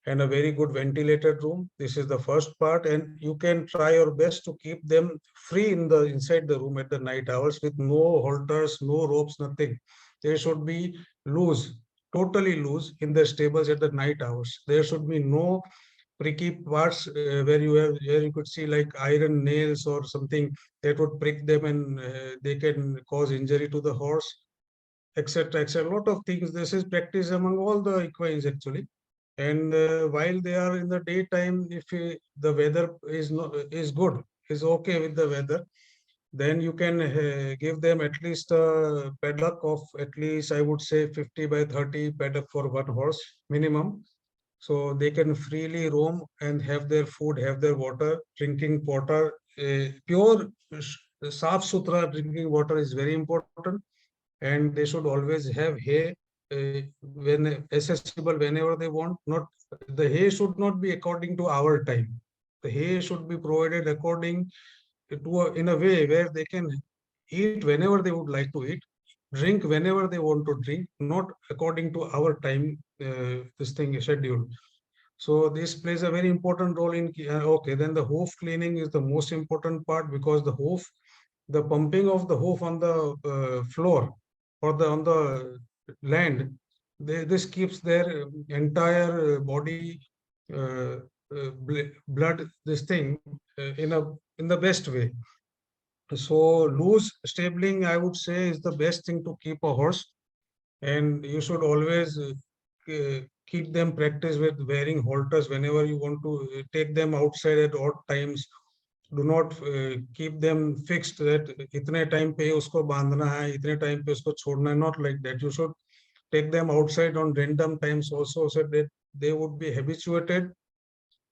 and a very good ventilated room. This is the first part, and you can try your best to keep them free inside the room at the night hours with no halters, no ropes, nothing. They should be loose, totally loose in the stables at the night hours. There should be no pricky parts where you could see like iron nails or something that would prick them, and they can cause injury to the horse, etc. etc. A lot of things. This is practice among all the equines actually. And while they are in the daytime, if the weather is good, is okay with the weather, then you can give them at least a paddock of at least, I would say, 50 by 30 paddock for one horse minimum. So they can freely roam and have their food, have their water, drinking water. Pure, saaf suthra drinking water is very important, and they should always have hay when accessible whenever they want. Not the hay should not be according to our time. The hay should be provided according to in a way where they can eat whenever they would like to eat, drink whenever they want to drink, not according to our time. This thing is scheduled. So this plays a very important role in. Okay, then the hoof cleaning is the most important part, because the pumping of the hoof on the floor or on the land, this keeps their entire body uh, blood, this thing in the best way. So loose stabling, I would say, is the best thing to keep a horse, and you should always keep them practice with wearing halters whenever you want to take them outside at odd times. Do not keep them fixed that itne time pe usko bandhna hai, itne time pe usko chhodna hai. Not like that. You should take them outside on random times also, so that they would be habituated.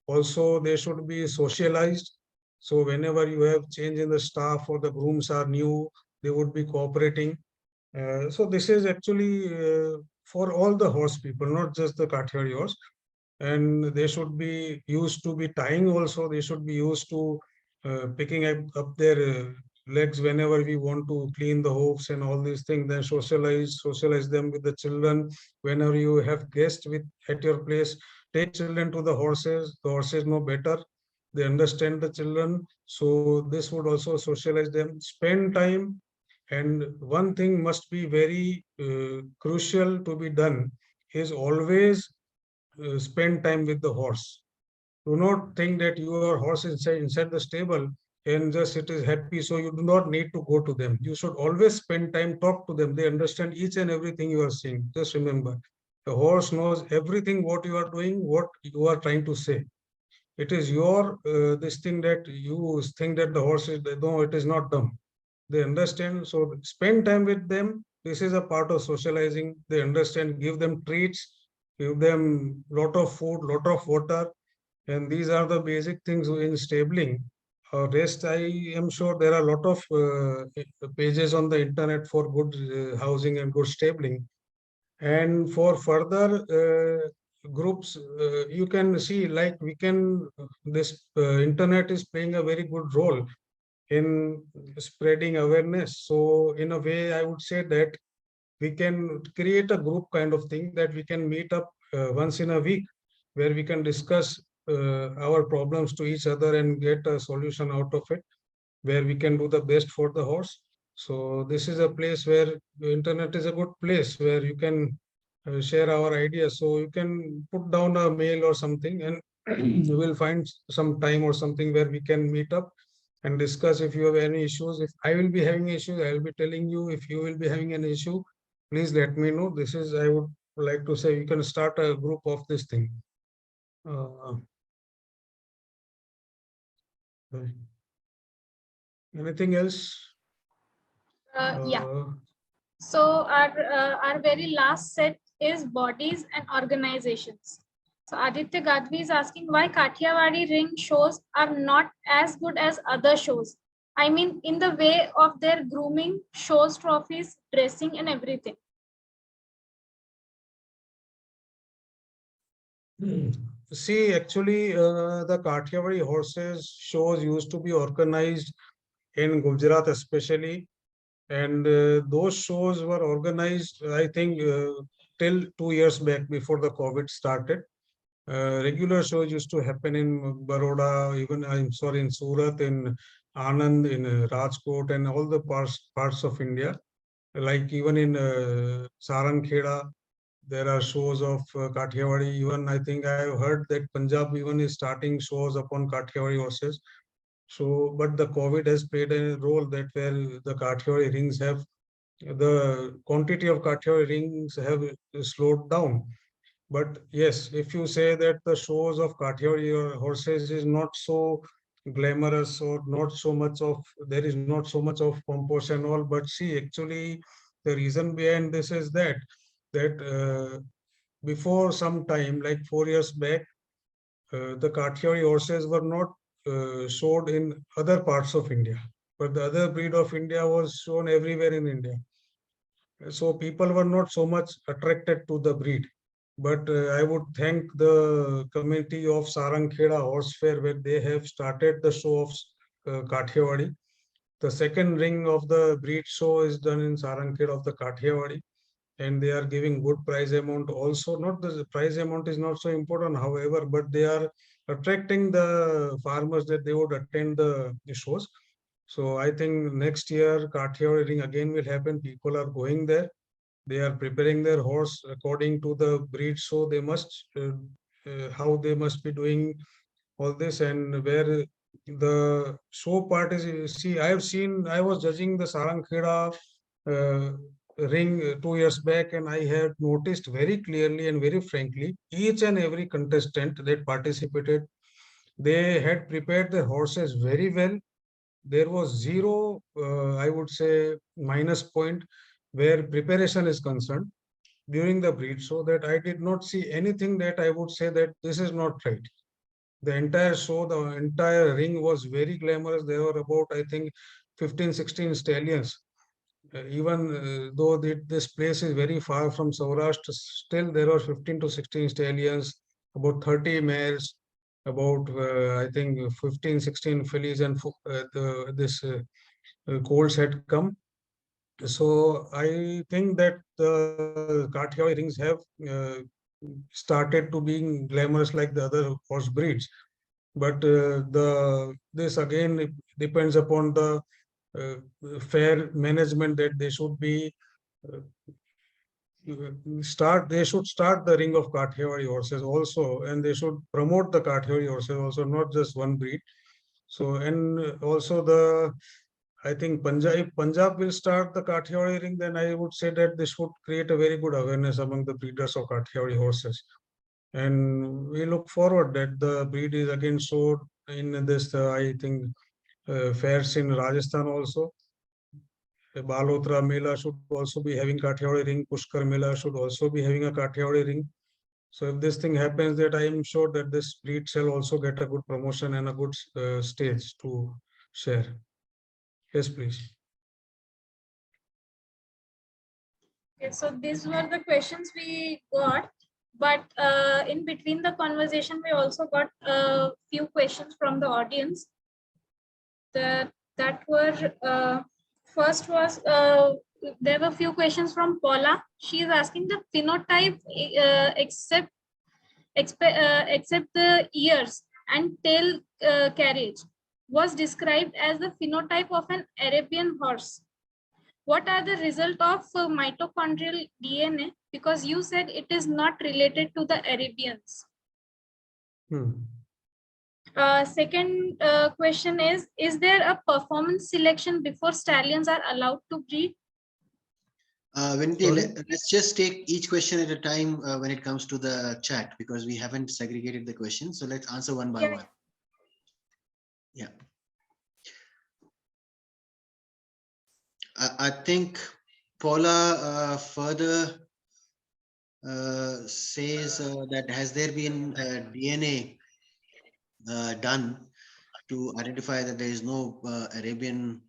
Also, they should be socialized. So whenever you have change in the staff or the grooms are new, they would be cooperating. So this is actually for all the horse people, not just the Kathiawari horse. And they should be used to be tying also. They should be used to picking up their legs whenever we want to clean the hoofs and all these things. Then socialize them with the children. Whenever you have guests at your place, take children to the horses. The horses know better. They understand the children. So this would also socialize them. Spend time. And one thing must be very crucial to be done is always spend time with the horse. Do not think that your horse is inside the stable and just it is happy, so you do not need to go to them. You should always spend time, talk to them. They understand each and everything you are saying. Just remember, the horse knows everything what you are doing, what you are trying to say. It is your this thing that you think that the horse is, no, it is not dumb. They understand. So spend time with them. This is a part of socializing. They understand. Give them treats. Give them lot of food, lot of water, and these are the basic things in stabling. Rest, I am sure there are a lot of pages on the internet for good housing and good stabling. And for further groups, you can see like we can, this internet is playing a very good role in spreading awareness. So in a way, I would say that we can create a group kind of thing that we can meet up once in a week, where we can discuss our problems to each other and get a solution out of it, where we can do the best for the horse. So this is a place where the internet is a good place where you can share our ideas. So you can put down a mail or something, and we will find some time or something where we can meet up and discuss. If you have any issues, if I will be having issues, I will be telling you. If you will be having an issue, please let me know. This is, I would like to say, you can start a group of this thing. Uh, Anything else? Yeah. Uh, So our very last set is bodies and organizations. So Aditya Gadvi is asking why Kathiawari ring shows are not as good as other shows. I mean, in the way of their grooming, shows, trophies, dressing, and everything. See, actually, the Kathiawari horses shows used to be organized in Gujarat, especially, and those shows were organized, I think, till 2 years back before the COVID started. Regular shows used to happen in Baroda, even I'm sorry, in Surat, in Anand, in Rajkot, and all the parts of India. Like even in Sarankheda, there are shows of Kathiawari. Even I think I have heard that Punjab even is starting shows upon Kathiawari horses. So, but the COVID has played a role that where the Kathiawari rings have, the quantity of Kathiawari rings have slowed down. But yes, if you say that the shows of Kathiawari horses is not so glamorous or not so much of, there is not so much of pompous and all, but see, actually, the reason behind this is that before some time, like 4 years back, the Kathiawari horses were not showed in other parts of India, but the other breed of India was shown everywhere in India. So people were not so much attracted to the breed. But I would thank the committee of Sarankheda Horse Fair, where they have started the show of Kathiawari. The second ring of the breed show is done in Sarankheda of the Kathiawari, and they are giving good prize amount also. Not the prize amount is not so important, however, but they are attracting the farmers that they would attend the shows. So I think next year Kathiawari ring again will happen. People are going there. They are preparing their horse according to the breed, so they must how they must be doing all this, and where the show part is. See, I have seen. I was judging the Sarankheda ring 2 years back, and I had noticed very clearly and very frankly, each and every contestant that participated, they had prepared their horses very well. There was zero, I would say, minus point where preparation is concerned during the breed, so that I did not see anything that I would say that this is not right. The entire show, the entire ring was very glamorous. There were about, I think, 15, 16 stallions. Even though this place is very far from Saurashtra, still there were 15 to 16 stallions, about 30 mares, about, I think, 15, 16 fillies, and this colts had come. So I think that the Kathiawari rings have started to being glamorous like the other horse breeds. But this again depends upon the fair management, that they should be uh, they should start the ring of Kathiawari horses also, and they should promote the Kathiawari horses also, not just one breed. So, and also I think if Punjab will start the Kathiawari ring, then I would say that this would create a very good awareness among the breeders of Kathiawari horses. And we look forward that the breed is again sold in this, I think, fairs in Rajasthan also. Balotra Mela should also be having Kathiawari ring. Pushkar Mela should also be having a Kathiawari ring. So if this thing happens, that I am sure that this breed shall also get a good promotion and a good stage to share. Yes, please. Okay, so these were the questions we got, but in between the conversation, we also got a few questions from the audience. That were first was there were a few questions from Paula. She is asking the phenotype except the ears and tail carriage was described as the phenotype of an Arabian horse. What are the result of mitochondrial DNA? Because you said it is not related to the Arabians. Second question is there a performance selection before stallions are allowed to breed? Let's just take each question at a time when it comes to the chat, because we haven't segregated the questions. So let's answer one by one. Yeah. I think Paula further says that has there been DNA done to identify that there is no Arabian,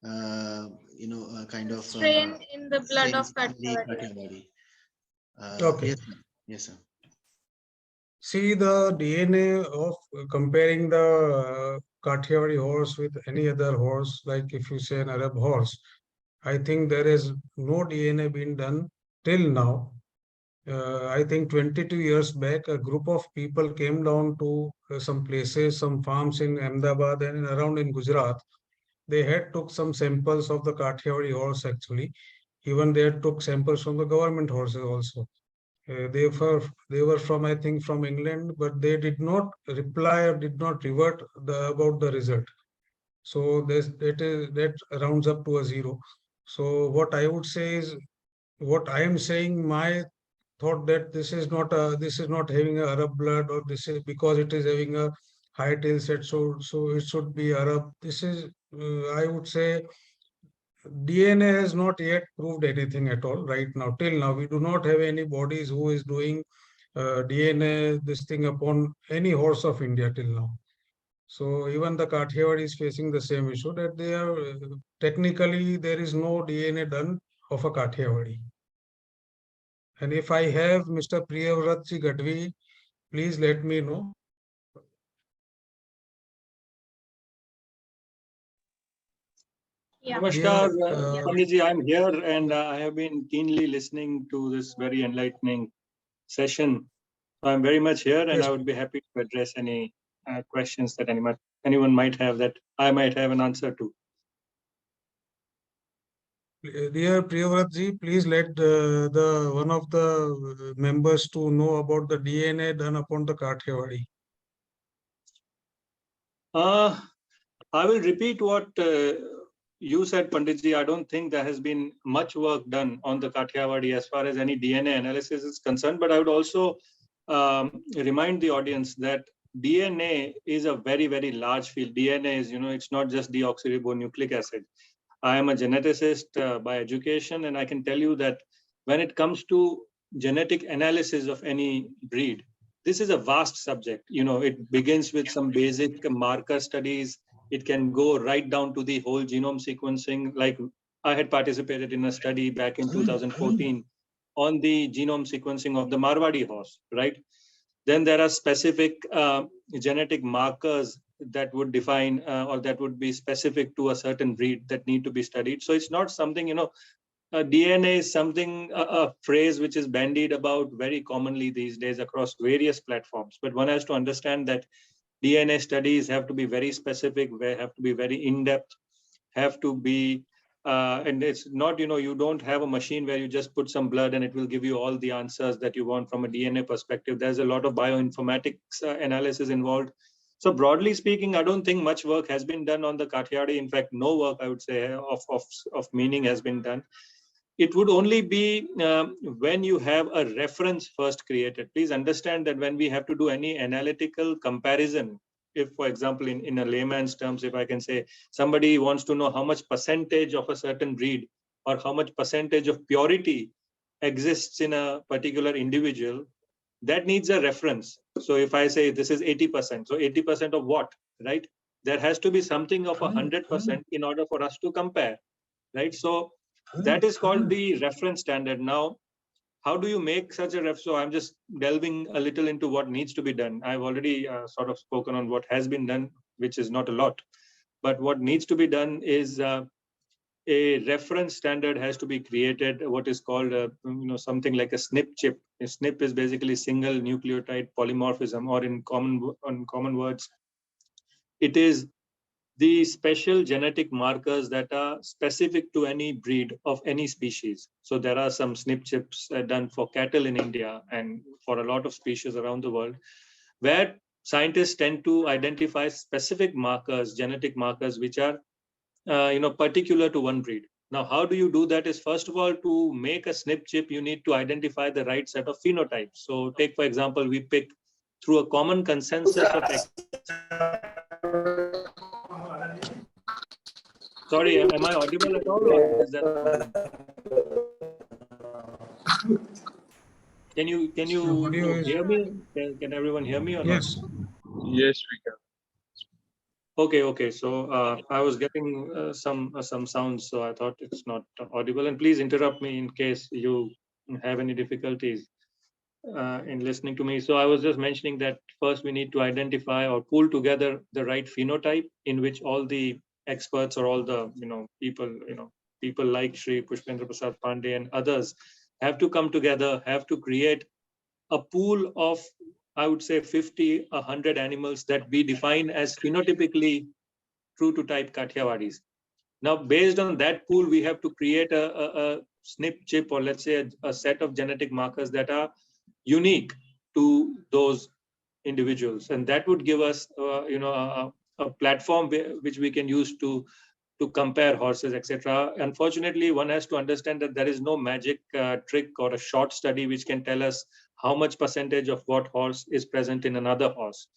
kind of strain in the blood of Kathiawari. Okay. Yes, sir. Yes, sir. See, the DNA of comparing the Kathiawari horse with any other horse, like if you say an Arab horse, I think there is no DNA been done till now. I think 22 years back, a group of people came down to some places, some farms in Ahmedabad and around in Gujarat. They had took some samples of the Kathiawari horse actually. Even they had took samples from the government horses also. They were from, I think, from England, but they did not reply or did not revert about the result. So that rounds up to a zero. So what I would say is, what I am saying, my thought that this is not having a Arab blood, or this is because it is having a high tail set, so it should be Arab. This is I would say DNA has not yet proved anything at all right now. Till now, we do not have any bodies who is doing DNA this thing upon any horse of India till now. So even the Kathiawari is facing the same issue, that they are technically there is no DNA done of a Kathiawari. And if I have Mr. Priyavratji Gadvi, please let me know. Yeah. Namaskar, Panditji, I'm here and I have been keenly listening to this very enlightening session. So I'm very much here and Yes. I would be happy to address any questions that anyone might have that I might have an answer to. Dear Priyavratji, please let the one of the members to know about the DNA done upon the Kathiawari. I will repeat what you said, Panditji. I don't think there has been much work done on the Kathiawari as far as any DNA analysis is concerned, but I would also remind the audience that DNA is a very, very large field. DNA is, it's not just deoxyribonucleic acid. I am a geneticist by education, and I can tell you that when it comes to genetic analysis of any breed, this is a vast subject. It begins with some basic marker studies. It can go right down to the whole genome sequencing. Like I had participated in a study back in 2014 on the genome sequencing of the Marwadi horse, right? Then there are specific genetic markers that would define or that would be specific to a certain breed that need to be studied. So it's not something, DNA is something, a phrase which is bandied about very commonly these days across various platforms. But one has to understand that DNA studies have to be very specific, have to be very in-depth, have to be, and it's not, you don't have a machine where you just put some blood and it will give you all the answers that you want from a DNA perspective. There's a lot of bioinformatics analysis involved. So broadly speaking, I don't think much work has been done on the Kathiawari. In fact, no work, I would say, of meaning has been done. It would only be when you have a reference first created. Please understand that when we have to do any analytical comparison, if, for example, in a layman's terms, if I can say, somebody wants to know how much percentage of a certain breed or how much percentage of purity exists in a particular individual, that needs a reference. So if I say this is 80%, so 80% of what, right? There has to be something of 100% in order for us to compare, right? So that is called the reference standard. Now, how do you make such a ref? So I'm just delving a little into what needs to be done. I've already sort of spoken on what has been done, which is not a lot. But what needs to be done is a reference standard has to be created, what is called something like a SNP chip. A SNP is basically single nucleotide polymorphism, or in common words, it is the special genetic markers that are specific to any breed of any species. So there are some SNP chips done for cattle in India and for a lot of species around the world, where scientists tend to identify specific markers, genetic markers, which are particular to one breed. Now, how do you do that is, first of all, to make a SNP chip, you need to identify the right set of phenotypes. So take, for example, we pick through a common consensus of Sorry, am I audible at all, or is that a problem? Can you hear me? Can everyone hear me or not? Yes. Yes, we can. Okay. So I was getting some sounds, so I thought it's not audible. And please interrupt me in case you have any difficulties in listening to me. So I was just mentioning that first we need to identify or pull together the right phenotype in which all the experts or all the people like Shri Pushpendra Prasad Pande and others have to come together, have to create a pool of, I would say, 50, 100 animals that we define as phenotypically true to type Kathiawaris. Now, based on that pool, we have to create a SNP chip, or let's say a set of genetic markers that are unique to those individuals, and that would give us a platform which we can use to compare horses, etc. Unfortunately, one has to understand that there is no magic trick or a short study which can tell us how much percentage of what horse is present in another horse.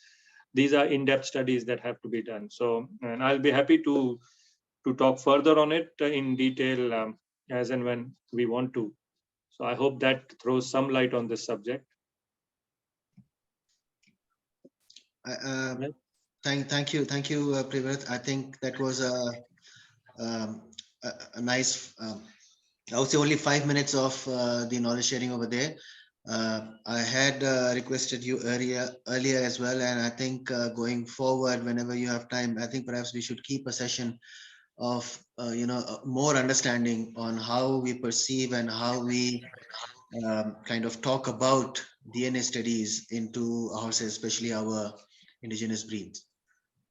These are in-depth studies that have to be done. So, and I'll be happy to talk further on it in detail as and when we want to. So I hope that throws some light on this subject. Thank you, Privrat. I think that was a nice, I would say, only 5 minutes of the knowledge sharing over there. I had requested you earlier as well, and I think going forward, whenever you have time, I think perhaps we should keep a session of more understanding on how we perceive and how we kind of talk about DNA studies into horses, especially our indigenous breeds.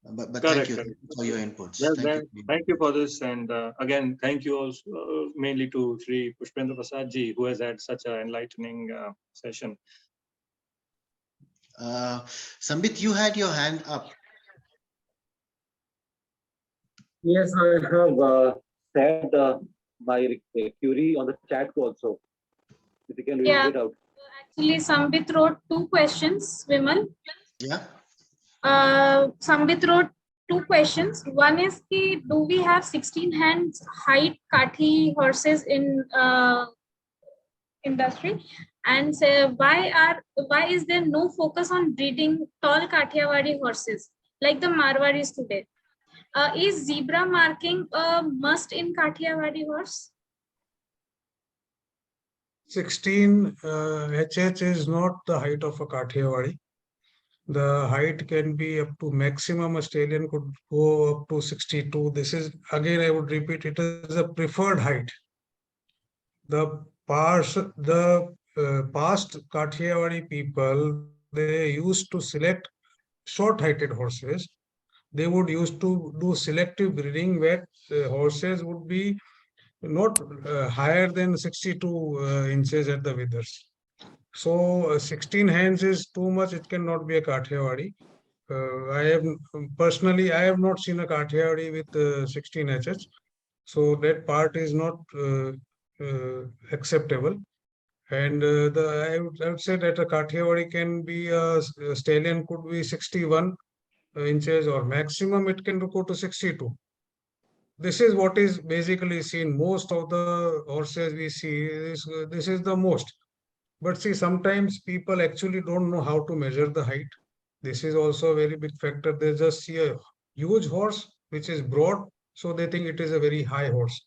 But Correct, thank you correct. for your inputs. Well, Thank you. thank you for this. And again, thank you also mainly to Sri Pushpendra Prasad ji, who has had such an enlightening session. Sambit, you had your hand up. Yes, I have said my query on the chat also. If you can read Yeah. it out. Actually, Sambit wrote 2 questions, Vimal. Yeah. Sambit wrote 2 questions. One is, do we have 16 hands height Kathi horses in industry? And say, why is there no focus on breeding tall Kathiawari horses like the Marwaris today? Is zebra marking a must in Kathiawari horse? 16 HH is not the height of a Kathiawari. The height can be up to maximum, a stallion could go up to 62. This is, again, I would repeat, it is a preferred height. The past Kathiawari people, they used to select short-heighted horses. They would used to do selective breeding where horses would be not higher than 62 inches at the withers. So 16 hands is too much. It cannot be a Kathiawari. Personally, I have not seen a Kathiawari with 16 HS. So that part is not acceptable. And I would say that a Kathiawari can be a stallion could be 61 inches, or maximum it can go to 62. This is what is basically seen. Most of the horses we see this is the most. But see, sometimes people actually don't know how to measure the height. This is also a very big factor. They just see a huge horse which is broad, so they think it is a very high horse.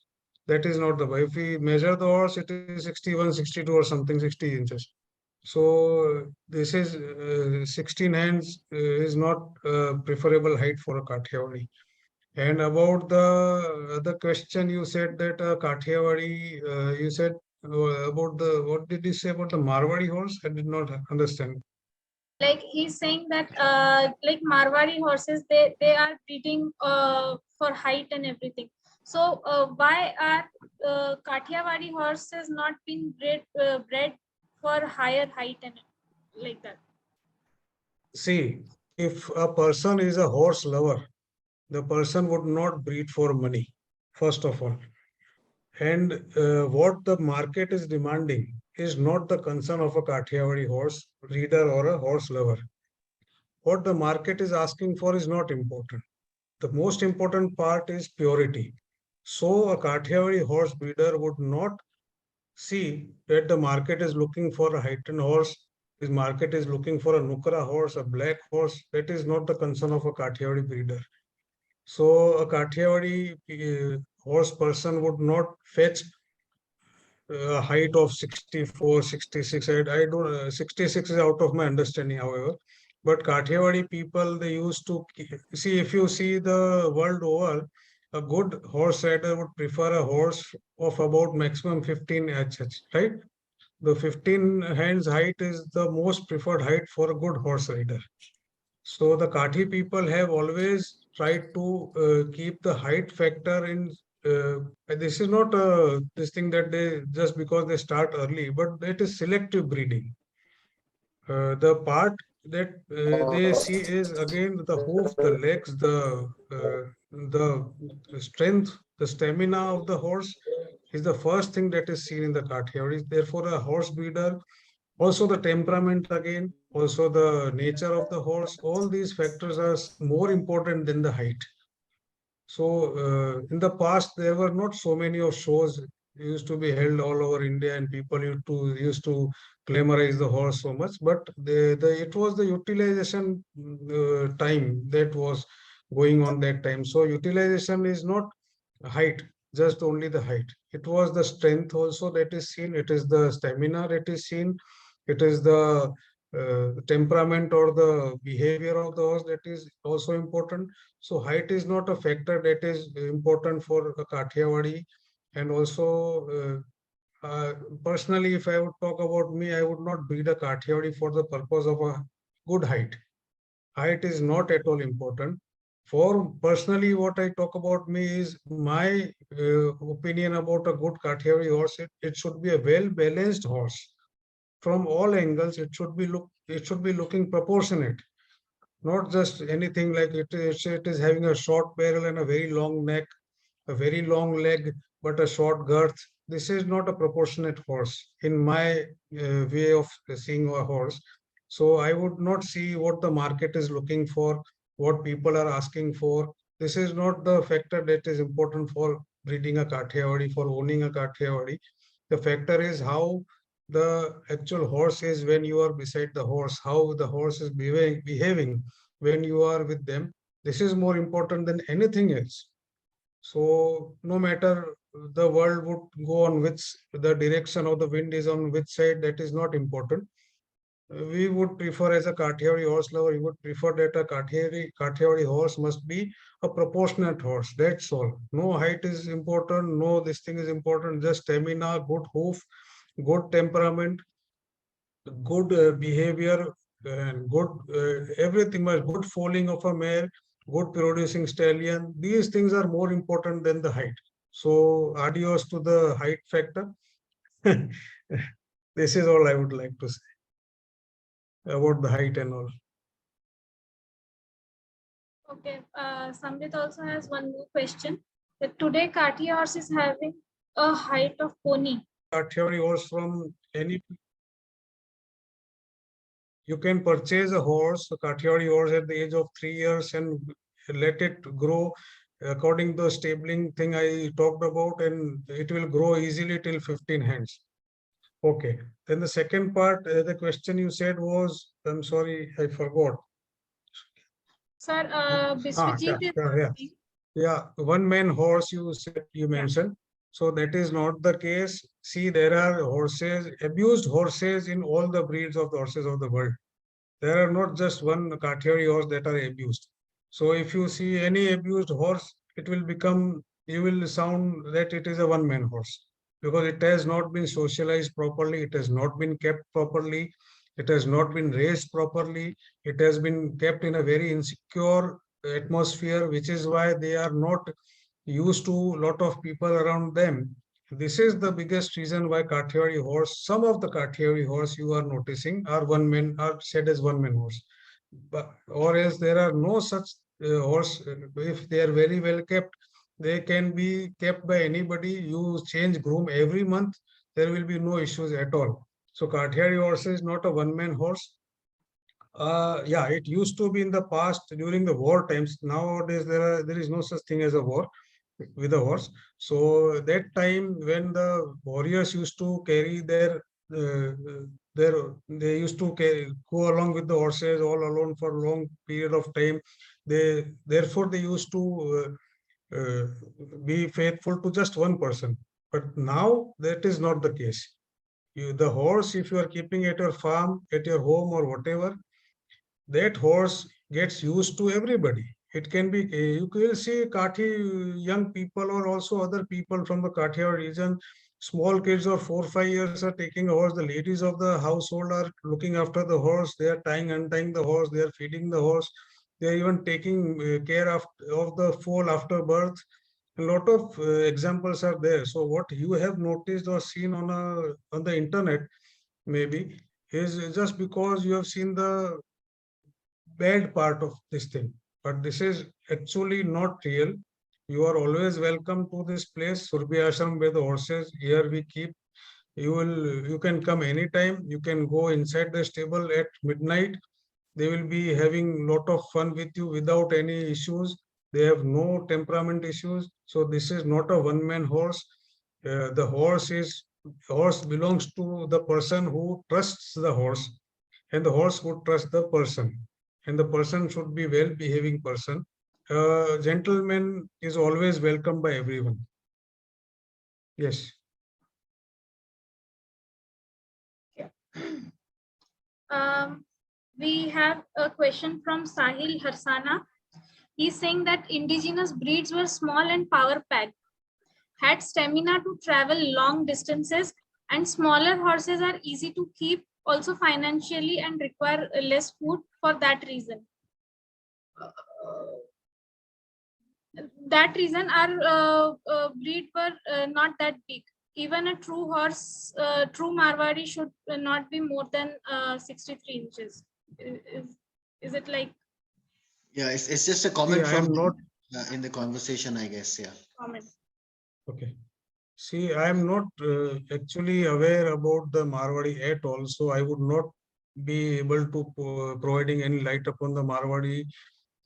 That is not the way. If we measure the horse, it is 61, 62 or something, 60 inches. So this is 16 hands is not a preferable height for a Kathiawari. And about the other question, you said that Kathiawari, you said about the, what did you say about the Marwari horse? I did not understand. Like he's saying that like Marwari horses, they are breeding for height and everything. So why are Kathiawari horses not being bred for higher height and like that? See, if a person is a horse lover, the person would not breed for money, first of all. And what the market is demanding is not the concern of a Kathiawari horse breeder or a horse lover. What the market is asking for is not important. The most important part is purity. So a Kathiawari horse breeder would not see that the market is looking for a heightened horse, this market is looking for a Nukra horse, a black horse. That is not the concern of a Kathiawari breeder. So a Kathiawari horse person would not fetch a height of 64, 66. I don't, 66 is out of my understanding, however. But Kathiawari people, they used to see, if you see the world over, a good horse rider would prefer a horse of about maximum 15 HH, right? The 15 hands height is the most preferred height for a good horse rider. So the Kathi people have always tried to keep the height factor in. This is not this thing that they just because they start early, but it is selective breeding. The part that they see is again the hoof, the legs, the strength, the stamina of the horse is the first thing that is seen in the Kathiawari. Therefore, a horse breeder, also the temperament again, also the nature of the horse, all these factors are more important than the height. So in the past, there were not so many of shows used to be held all over India, and people used to glamorize the horse so much. But it was the utilization time that was going on that time. So utilization is not height, just only the height. It was the strength also that is seen. It is the stamina that is seen. It is the temperament or the behavior of the horse that is also important. So height is not a factor that is important for a Kathiawari. And also, personally, if I would talk about me, I would not breed a Kathiawari for the purpose of a good height. Height is not at all important. For personally, what I talk about me is my opinion about a good Kathiawari horse. It should be a well-balanced horse from all angles. It should be looking proportionate, not just anything like it is having a short barrel and a very long neck, a very long leg, but a short girth. This is not a proportionate horse in my way of seeing a horse. So I would not see what the market is looking for, what people are asking for. This is not the factor that is important for breeding a Kathiawari, for owning a Kathiawari. The factor is how the actual horse is when you are beside the horse, how the horse is behaving when you are with them. This is more important than anything else. So no matter the world would go on which the direction of the wind is on which side, that is not important. We would prefer as a Kathiawari horse lover, we would prefer that a Kathiawari horse must be a proportionate horse. That's all. No height is important. No, this thing is important. Just stamina, good hoof, good temperament, good behavior, and good everything. Good foaling of a mare, good producing stallion. These things are more important than the height. So adios to the height factor. This is all I would like to say about the height and all. Okay, Samrit also has one more question. That today Kathi horse is having a height of pony. Kathiawari horse from any. You can purchase a horse, a Kathiawari horse at the age of 3 years and let it grow according to the stabling thing I talked about, and it will grow easily till 15 hands. Okay. Then the second part, the question you said was, I'm sorry, I forgot. Sir, Biswajit is yeah. asking. Yeah, one man horse you said, you mentioned. So that is not the case. See, there are horses, abused horses in all the breeds of the horses of the world. There are not just one Kathiawari horse that are abused. So if you see any abused horse, it will become, you will sound that it is a one-man horse because it has not been socialized properly. It has not been kept properly. It has not been raised properly. It has been kept in a very insecure atmosphere, which is why they are not used to a lot of people around them. This is the biggest reason why Kathiawari horse, some of the Kathiawari horse you are noticing are one man, are said as one man horse. But, or else there are no such horse, if they are very well kept, they can be kept by anybody. You change groom every month, there will be no issues at all. So Kathiawari horse is not a one man horse. Yeah, it used to be in the past during the war times. Nowadays, there is no such thing as a war with a horse. So that time when the warriors used to carry uh, they used to go along with the horses all alone for a long period of time. Therefore they used to be faithful to just one person. But now that is not the case. The horse, if you are keeping at your farm, at your home or whatever, that horse gets used to everybody. It can be, you will see Kathi young people or also other people from the Kathiawar region, small kids of 4 5 years are taking a horse. The ladies of the household are looking after the horse. They are untying the horse. They are feeding the horse. They are even taking care of the foal after birth. A lot of examples are there. So what you have noticed or seen on the internet maybe is just because you have seen the bad part of this thing, but this is actually not real. You are always welcome to this place, Surbi Ashram, where the horses here we keep. You can come anytime. You can go inside the stable at midnight. They will be having lot of fun with you without any issues. They have no temperament issues. So this is not a one-man horse. The horse belongs to the person who trusts the horse, and the horse would trust the person, and the person should be well behaving person. Gentleman is always welcomed by everyone. Yes. We have a question from Sahil Harsana. He's saying that indigenous breeds were small and power packed, had stamina to travel long distances, and smaller horses are easy to keep also financially and require less food for that reason. that reason our breed were not that big. Even a true horse, true Marwari should not be more than 63 inches. Is it like? Yeah, it's just a comment I from am not. in the conversation, I guess. Yeah. Comment. Okay. See, I am not actually aware about the Marwadi at all, so I would not be able to providing any light upon the Marwadi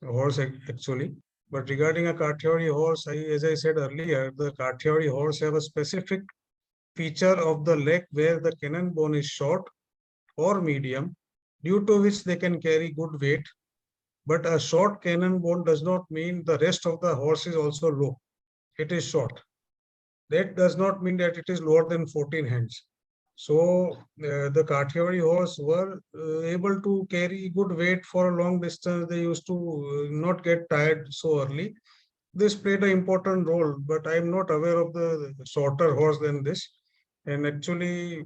horse actually. But regarding a Kathiawari horse, as I said earlier, the Kathiawari horse have a specific feature of the leg where the cannon bone is short or medium, due to which they can carry good weight. But a short cannon bone does not mean the rest of the horse is also low. It is short. That does not mean that it is lower than 14 hands. So the Kathiawari horse were able to carry good weight for a long distance. They used to not get tired so early. This played an important role, but I am not aware of the shorter horse than this. And actually,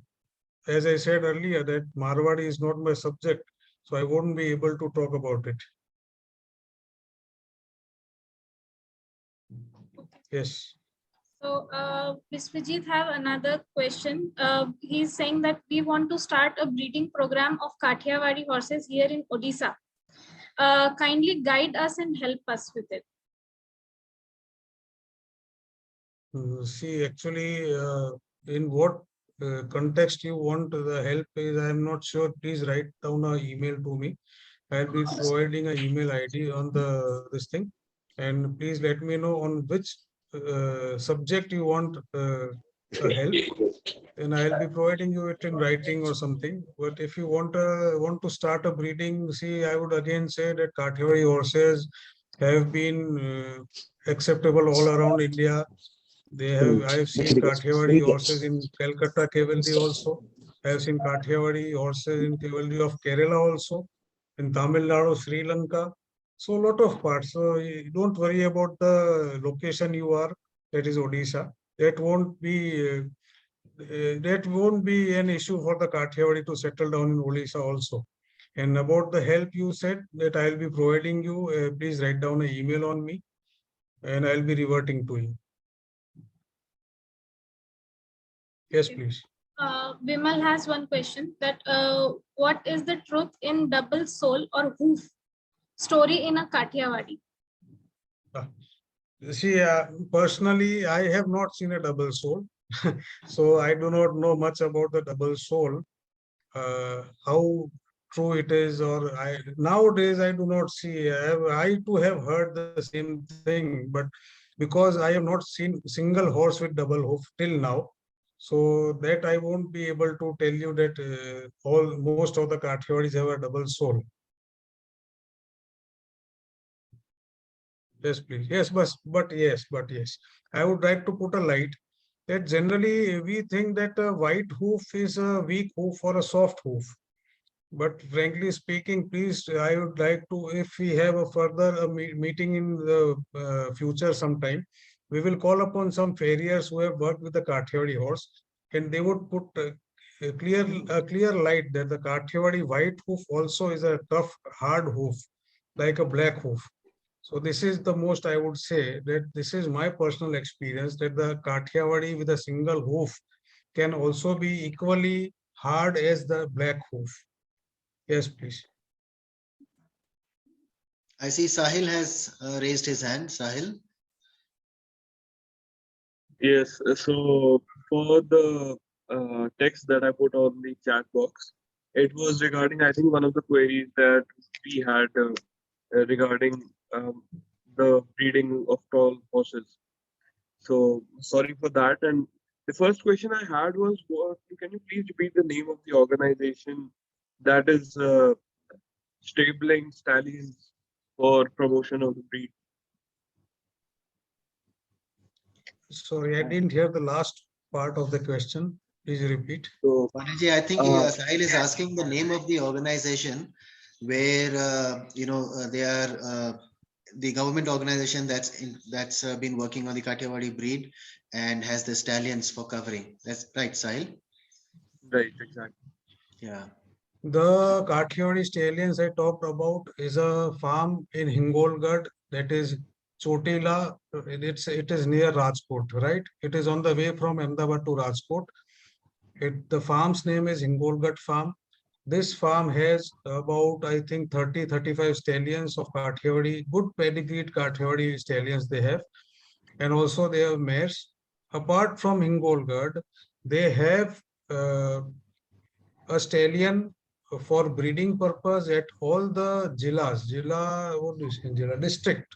as I said earlier, that Marwadi is not my subject, so I won't be able to talk about it. Yes. So Biswajit have another question. He's saying that we want to start a breeding program of Kathiawari horses here in Odisha. Kindly guide us and help us with it. See, actually, in what context you want the help is, I am not sure. Please write down an email to me. I'll be providing an email ID on this thing, and please let me know on which subject you want a help, and I'll be providing you it in writing or something. But if you want to start a breeding, see, I would again say that Kathiawari horses have been acceptable all around India. I have seen Kathiawari horses in Calcutta cavalry also. I have seen Kathiawari horses in cavalry of Kerala also, in Tamil Nadu, Sri Lanka. So a lot of parts. So you don't worry about the location you are. That is Odisha. That won't be an issue for the Kathiawari to settle down in Odisha also. And about the help you said that I'll be providing you, please write down an email on me, and I'll be reverting to you. Yes, please. Vimal has one question that what is the truth in double sole or hoof story in a Kathiawari? See, personally, I have not seen a double sole, so I do not know much about the double sole. How true it is, or nowadays I do not see. I too have heard the same thing, but because I have not seen single horse with double hoof till now, so that I won't be able to tell you that most of the Kathiawaris have a double sole. Yes, please. Yes, but yes. I would like to put a light that generally we think that a white hoof is a weak hoof or a soft hoof. But frankly speaking, please, I would like to, if we have a further meeting in the future sometime, we will call upon some farriers who have worked with the Kathiawari horse, and they would put a clear light that the Kathiawari white hoof also is a tough, hard hoof, like a black hoof. So this is the most I would say that this is my personal experience that the Kathiawari with a single hoof can also be equally hard as the black hoof. Yes, please. I see Sahil has raised his hand. Sahil. Yes, so for the text that I put on the chat box, it was regarding, I think, one of the queries that we had regarding the breeding of tall horses. So sorry for that. And the first question I had was, can you please repeat the name of the organization that is stabling stallions for promotion of the breed? Sorry, I didn't hear the last part of the question. Please repeat. So, Pandeji, I think Sahil is asking the name of the organization where they are the government organization that's been working on the Kathiawari breed and has the stallions for covering. That's right, Sahil. right, exactly. Yeah. The Kathiawari stallions I talked about is a farm in Hingolgarh, that is Chotila. It is near Rajkot, right? It is on the way from Ahmedabad to Rajkot. The farm's name is Hingolgat Farm. This farm has about, I think, 30-35 stallions of Kathiawari, good pedigreed Kathiawari stallions they have. And also they have mares. Apart from Hingolgat, they have a stallion for breeding purpose at all the what do you say, district.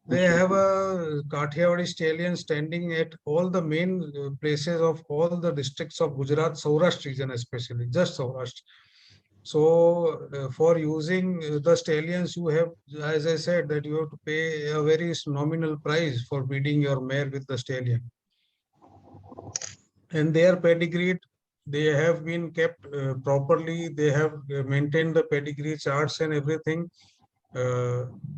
They have a Kathiawari stallion standing at all the main places of all the districts of Gujarat, Saurashtra region especially, just Saurashtra. So for using the stallions, you have, as I said, that you have to pay a very nominal price for breeding your mare with the stallion. And they are pedigreed. They have been kept properly. They have maintained the pedigree charts and everything.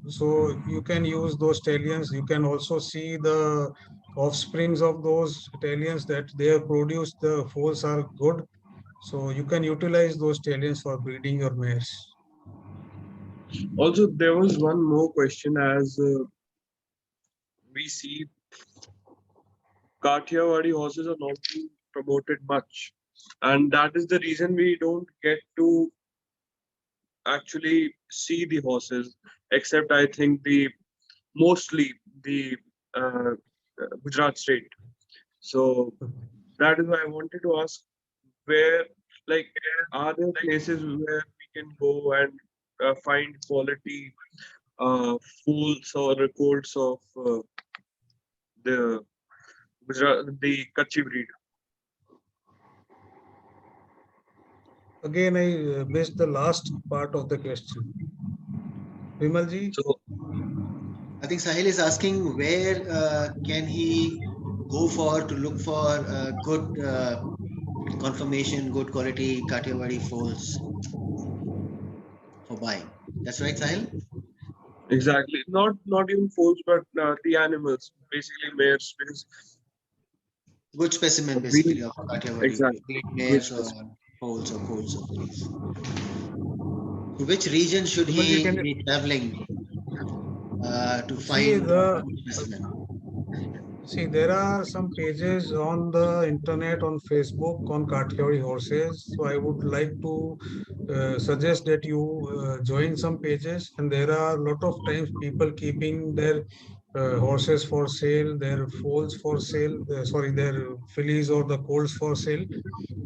So you can use those stallions. You can also see the offsprings of those stallions that they have produced. The foals are good. So you can utilize those stallions for breeding your mares. Also, there was one more question as we see Kathiawari horses are not being promoted much. And that is the reason we don't get to actually see the horses, except I think mostly the Gujarat state. So that is why I wanted to ask where, like, are there places where we can go and find quality fools or records of the the Kachi breed? Again, I missed the last part of the question. Vimalji? So I think Sahil is asking where can he go to look for good conformation, good quality Kathiawari foals for buying. That's right, Sahil? exactly, not even foals, but the animals, basically mares, because Good specimen we basically of Kathiawari, exactly be it good mares or specimen. foals or foals of these. To which region should Vimalji, he can you be traveling to see find the good specimen? See, there are some pages on the internet, on Facebook, on Kathiawari horses. So I would like to suggest that you join some pages. And there are a lot of times people keeping their horses for sale, their foals for sale, sorry, their fillies or the colts for sale.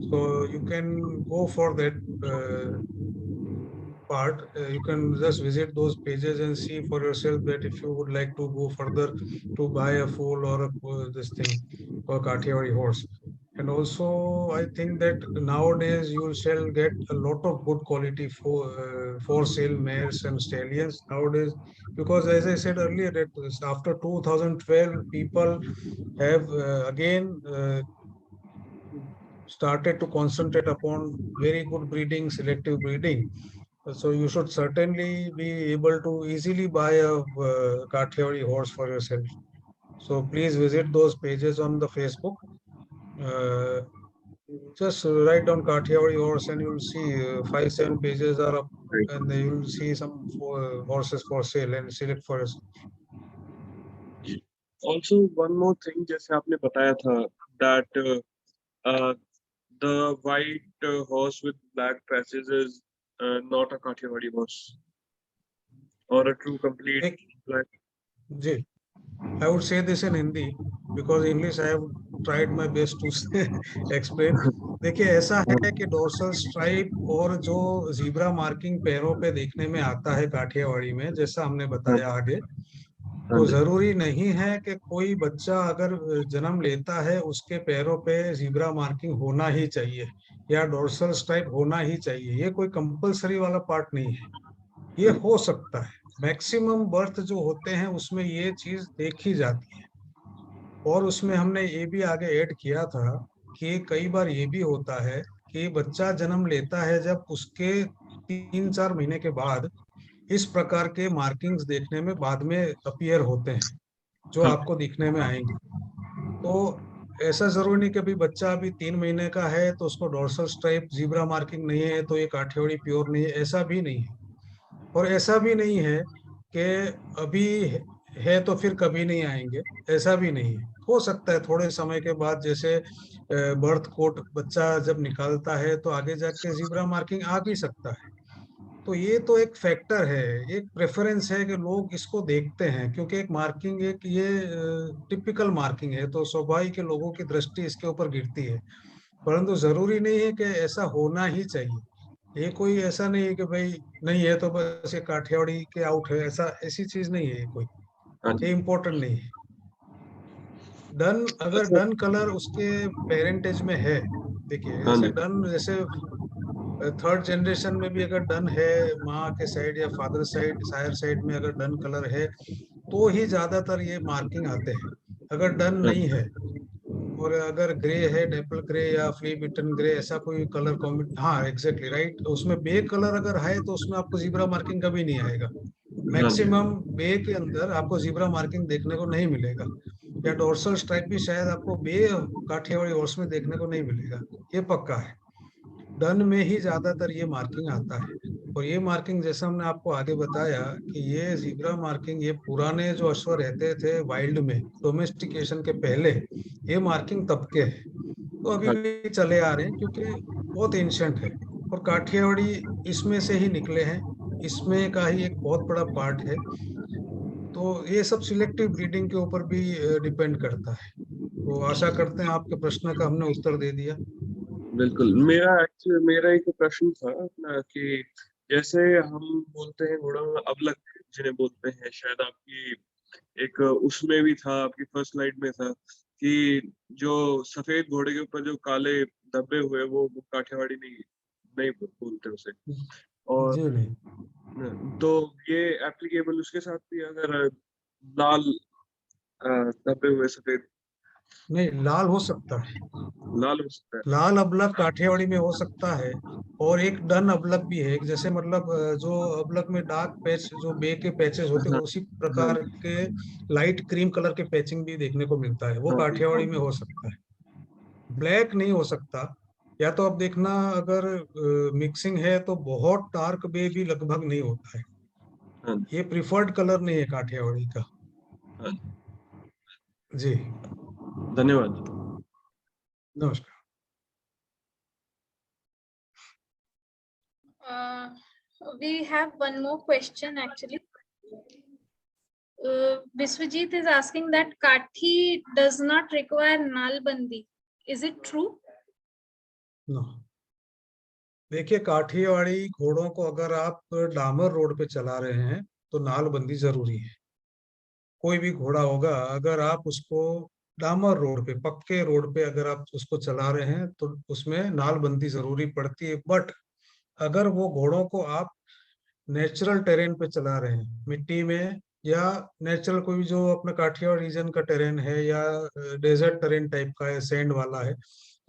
So you can go for that part. You can just visit those pages and see for yourself that if you would like to go further to buy a foal or this thing or Kathiawari horse. And also, I think that nowadays you shall get a lot of good quality for sale mares and stallions nowadays, because as I said earlier, that after 2012, people have again started to concentrate upon very good breeding, selective breeding. So you should certainly be able to easily buy a Kathiawari horse for yourself. So please visit those pages on the Facebook. Uh, just write down Kathiawari horse and you'll see 5-7 pages are up, Right. and then you'll see some horses for sale and select for yourself. Also, one more thing, जैसे आपने बताया था that uh, the white horse with black patches is not a Kathiawari horse or a true complete एक black. Ji, I would say this in Hindi because English I have tried my best to explain. देखिए ऐसा है कि dorsal stripe और जो zebra marking पैरों पे देखने में आता है काठियावाड़ी में, जैसा हमने बताया आगे, हाँ तो जी, जरूरी नहीं है कि कोई बच्चा अगर जन्म लेता है उसके पैरों पे जीब्रा मार्किंग होना ही चाहिए या डोर्सल स्ट्राइप होना ही चाहिए। ये कोई कंपलसरी वाला पार्ट नहीं है, ये हो सकता है। मैक्सिमम बर्थ जो होते हैं उसमें ये चीज देखी जाती है। और उसमें हमने ये भी आगे ऐड किया था कि कई बार ये भी होता है कि बच्चा जन्म लेता है जब उसके 3-4 महीने के बाद इस प्रकार के मार्किंग्स देखने में बाद में अपीयर होते हैं, जो हाँ, आपको दिखने में आएंगे। तो ऐसा जरूरी नहीं कि अभी बच्चा अभी 3 महीने का है तो उसको डोर्सल स्ट्राइप जीब्रा मार्किंग नहीं है तो ये काठियावाड़ी प्योर नहीं है, ऐसा भी नहीं है। और ऐसा भी नहीं है कि अभी है तो फिर कभी नहीं आएंगे, ऐसा भी नहीं है। हो सकता है थोड़े समय के बाद, जैसे बर्थ कोट बच्चा जब निकालता है तो आगे जाके जीब्रा मार्किंग आ भी सकता है। तो ये तो एक फैक्टर है, एक प्रेफरेंस है कि लोग इसको देखते हैं, क्योंकि एक मार्किंग, एक ये टिपिकल मार्किंग है, तो स्वाभाविक है लोगों की दृष्टि इसके ऊपर गिरती है। परंतु जरूरी नहीं है कि ऐसा होना ही चाहिए। ये कोई ऐसा नहीं है कि भाई नहीं है तो बस ये काठियावाड़ी के आउट है, ऐसा ऐसी चीज नहीं है ये कोई, हाँ ये जी। इम्पोर्टेंट नहीं है। डन, अगर अच्छा, डन कलर उसके पेरेंटेज में है, देखिए हाँ जैसे जी। डन, जैसे थर्ड जनरेशन में भी अगर डन है, माँ के साइड या फादर साइड, सायर साइड में अगर डन कलर है तो ही ज्यादातर ये मार्किंग आते हैं। अगर डन हाँ नहीं है और अगर ग्रे है, डेपल ग्रे या फ्ली बिटन ग्रे, ऐसा कोई कलर कॉम्बि, हाँ एग्जैक्टली राइट, उसमें बे कलर अगर है तो उसमें आपको जीब्रा मार्किंग कभी नहीं आएगा। हाँ जी। मैक्सिमम बे के अंदर आपको जीब्रा मार्किंग देखने को नहीं मिलेगा, या डोर्सल स्ट्राइप भी शायद आपको बे काठियावाड़ी हॉर्स में देखने को नहीं मिलेगा, ये पक्का है। डन में ही ज्यादातर ये मार्किंग आता है। और ये मार्किंग जैसा हमने आपको आगे बताया कि ये जीब्रा मार्किंग, ये पुराने जो अश्व रहते थे वाइल्ड में डोमेस्टिकेशन के पहले, ये मार्किंग तब के है, तो अभी हाँ भी चले आ रहे हैं क्योंकि बहुत एंशंट है। और काठियावाड़ी इसमें से ही निकले हैं, इसमें का ही एक बहुत बड़ा पार्ट है। तो ये सब सिलेक्टिव ब्रीडिंग के ऊपर भी डिपेंड करता है। तो आशा करते हैं आपके प्रश्न का हमने उत्तर दे दिया। बिल्कुल। मेरा एक प्रश्न था ना कि जैसे हम बोलते हैं घोड़ा अबलग जिन्हें बोलते हैं, शायद आपकी एक उसमें भी था, आपकी फर्स्ट स्लाइड में था कि जो सफेद घोड़े के ऊपर जो काले धब्बे हुए वो काठियावाड़ी नहीं नहीं बोलते उसे। और जी नहीं, तो ये एप्लीकेबल उसके साथ भी, अगर लाल धब्बे हुए सफेद, नहीं लाल हो सकता है, लाल हो सकता है। लाल अबलग काठियावाड़ी में हो सकता है। और एक डन अबलग भी है, एक जैसे मतलब जो अबलग में डार्क पैच जो बे के पैचेस होते हैं, हाँ उसी हाँ प्रकार के लाइट क्रीम कलर के पैचिंग भी देखने को मिलता है, वो हाँ काठियावाड़ी में हो सकता है। ब्लैक नहीं हो सकता। या तो आप देखना, अगर मिक्सिंग है तो बहुत डार्क बे भी लगभग नहीं होता है। हाँ ये प्रिफर्ड कलर नहीं है काठियावाड़ी का। हाँ। जी, धन्यवाद। नमस्कार। We have one more question actually. Biswajit is asking that Kathi does not require Nalbandi. Is it true? No, देखिए काठियावाड़ी घोड़ों को अगर आप डामर रोड पे चला रहे हैं तो नालबंदी जरूरी है। कोई भी घोड़ा होगा, अगर आप उसको डामर रोड पे, पक्के रोड पे अगर आप उसको चला रहे हैं तो उसमें नालबंदी जरूरी पड़ती है। बट अगर वो घोड़ों को आप नेचुरल टेरेन पे चला रहे हैं, मिट्टी में, या नेचुरल कोई भी जो अपना काठियावाड़ रीजन का टेरेन है, या डेजर्ट टेरेन टाइप का है, सैंड वाला है,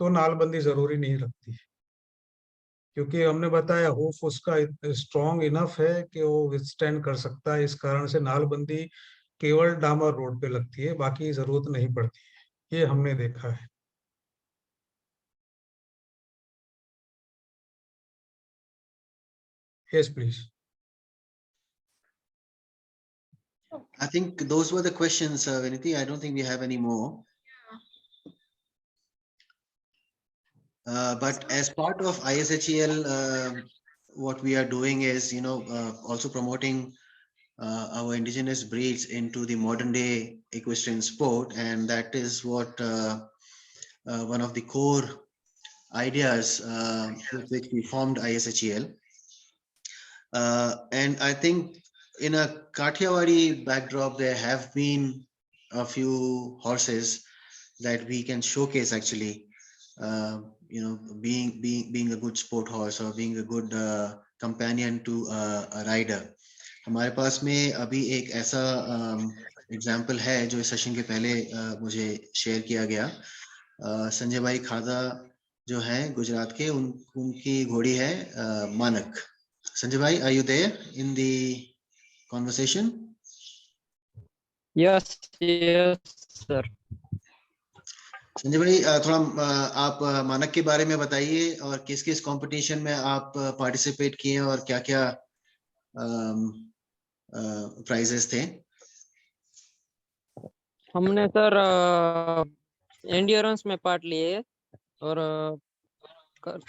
तो नालबंदी जरूरी नहीं लगती है। क्योंकि हमने बताया हूफ उसका स्ट्रॉन्ग इनफ है कि वो विथस्टैंड कर सकता है, इस कारण से नालबंदी केवल डामर रोड पे लगती है, बाकी जरूरत नहीं पड़ती है, ये हमने देखा है। Yes please. I think those were the questions, Viniti. I don't think we have any more. But as part of ISHEL, what we are doing is, also promoting our indigenous breeds into the modern day equestrian sport. And that is what one of the core ideas with which we formed ISHEL. And I think in a Kathiawari backdrop, there have been a few horses that we can showcase actually, being a good sport horse or being a good companion to a rider. हमारे पास में अभी एक ऐसा example है जो इस session के पहले मुझे शेयर किया गया। संजय भाई खादा जो है गुजरात के, उनकी घोड़ी है मानक। Sanjay bhai, are you there in the conversation? Yes, sir. Sanjay भाई थोड़ा आप मानक के बारे में बताइए और किस किस कंपटीशन में आप पार्टिसिपेट किए और क्या क्या प्राइजेस थे। हमने सर एंड्योरेंस में पार्ट लिए है और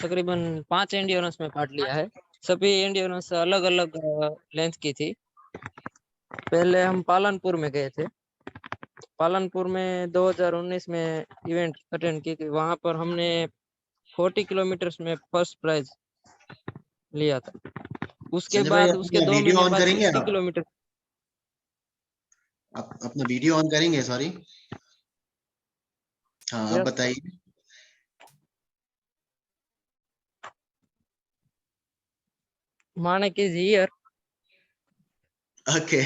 तकरीबन 5 एंड्योरेंस में पार्ट लिया है। सभी एंड्योरेंस अलग अलग लेंथ की थी। पहले हम पालनपुर में गए थे। पालनपुर में 2019 में इवेंट अटेंड की थी। वहां पर हमने 40 किलोमीटर्स में फर्स्ट प्राइज लिया था। उसके संजय भाई बाद उसके अपना 2 वीडियो महीने ऑन बाद करेंगे 60 आप? किलोमीटर। आप अपना वीडियो ऑन करेंगे? सॉरी, हाँ आप यस बताइए। Manik is here. ओके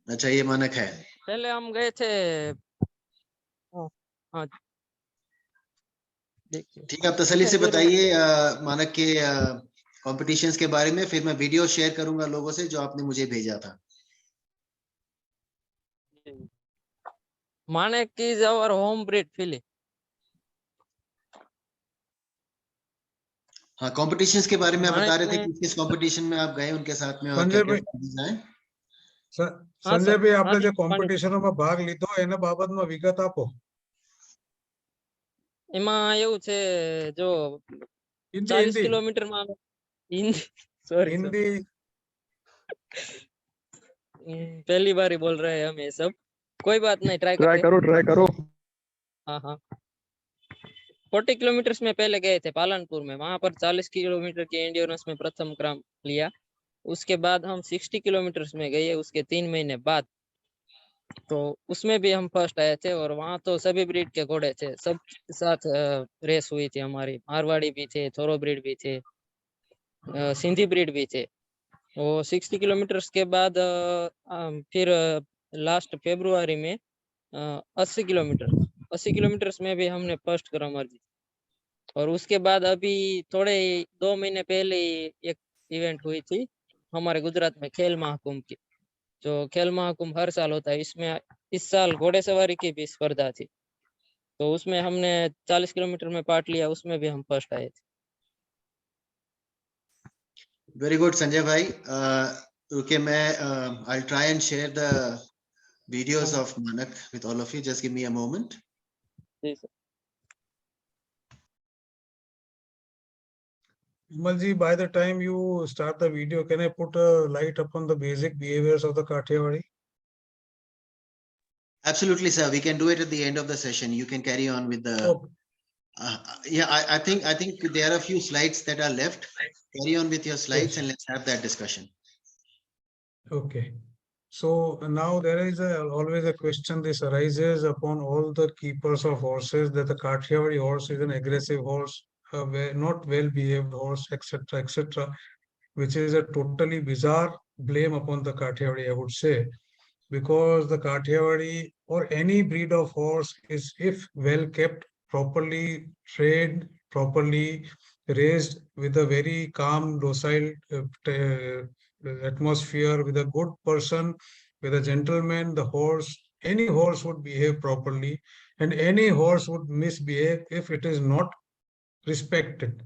अच्छा, ये मानक है। पहले हम गए थे। हाँ देखिए। ठीक है, आप तसल्ली से बताइए मानक के कॉम्पिटिशन्स के बारे में, फिर मैं वीडियो शेयर करूंगा लोगों से जो आपने मुझे भेजा था। Manik is our home bred filly. हाँ, कॉम्पिटिशन्स के बारे में आप बता मानिक रहे थे ने कि किस कंपटीशन में आप गए उनके साथ में और क्या संजय क्या भाई, प्राइजेस आए। हाँ संजय सर। भाई, हाँ आपने जी जो पांडे। કોમ્પિટિશનો માં ભાગ લીધો એના બાબતમાં વિગત આપો। એમાં એવું છે જો हिंदी 40 हिंदी કિલોમીટરમાં हिंदी सॉरी सर हिंदी पहली बार ही बोल रहे हैं हम ये सब। कोई बात नहीं, ट्राई ट्राई करते हैं। करो ट्राई करो। हाँ हाँ 40 किलोमीटर में पहले गए थे पालनपुर में। वहां पर 40 किलोमीटर के एंड्योरेंस में प्रथम क्रम लिया। उसके बाद हम 60 किलोमीटर में गए उसके 3 महीने बाद। तो उसमें भी हम फर्स्ट आए थे और वहां तो सभी ब्रीड के घोड़े थे। सब साथ रेस हुई थी हमारी। मारवाड़ी भी थे, थोरो ब्रीड भी थे, सिंधी ब्रीड भी थे। वो 60 किलोमीटर के बाद फिर लास्ट फेब्रुआरी में 80 किलोमीटर में भी हमने फर्स्ट क्रम अर्जी। और उसके बाद अभी थोड़े 2 महीने पहले ही एक इवेंट हुई थी हमारे गुजरात में, खेल महाकुंभ की। जो खेल महाकुंभ हर साल होता है, इसमें इस साल घोड़े सवारी की भी स्पर्धा थी। तो उसमें हमने 40 किलोमीटर में पार्ट लिया, उसमें भी हम फर्स्ट आए थे। वेरी गुड संजय भाई। रुके, मैं I try and share the videos of Manak with all of you. Just give me a moment. जी sir. Vimal ji, by the time you start the video, can I put a light upon the basic behaviors of the Kathiawari? Absolutely, sir. We can do it at the end of the session. You can carry on with the. Okay. Yeah, I think there are a few slides that are left. Carry on with your slides and let's have that discussion. Okay. So now there is always a question this arises upon all the keepers of horses that the Kathiawari horse is an aggressive horse, not well-behaved horse, etc., etc., which is a totally bizarre blame upon the Kathiawari, I would say, because the Kathiawari or any breed of horse is, if well kept, properly trained, properly raised with a very calm, docile atmosphere, with a good person, with a gentleman, the horse, any horse would behave properly, and any horse would misbehave if it is not respected.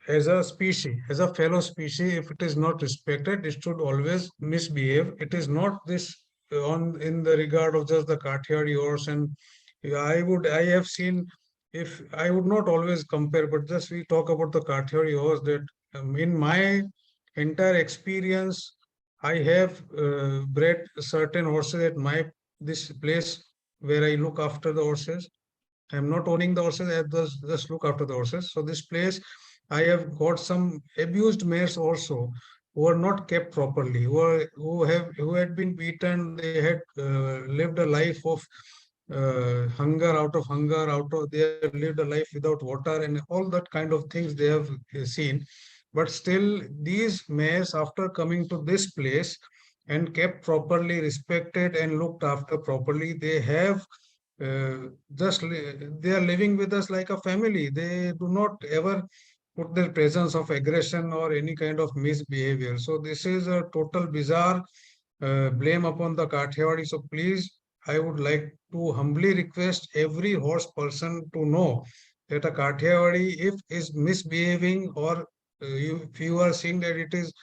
As a species, as a fellow species, if it is not respected, it should always misbehave. It is not this on in the regard of just the Kathiawari horse. And I have seen, if I would not always compare, but just we talk about the Kathiawari horse, that in my entire experience, I have bred certain horses at this place where I look after the horses. I'm not owning the horses, I just look after the horses. So this place, I have got some abused mares also who are not kept properly, who had been beaten. They had lived a life of hunger, they have lived a life without water and all that kind of things they have seen. But still, these mares, after coming to this place and kept properly, respected and looked after properly, they have they are living with us like a family. They do not ever put their presence of aggression or any kind of misbehavior. So this is a total bizarre blame upon the Kathiawari. So please, I would like to humbly request every horse person to know that a Kathiawari, if is misbehaving or if you are seeing that it is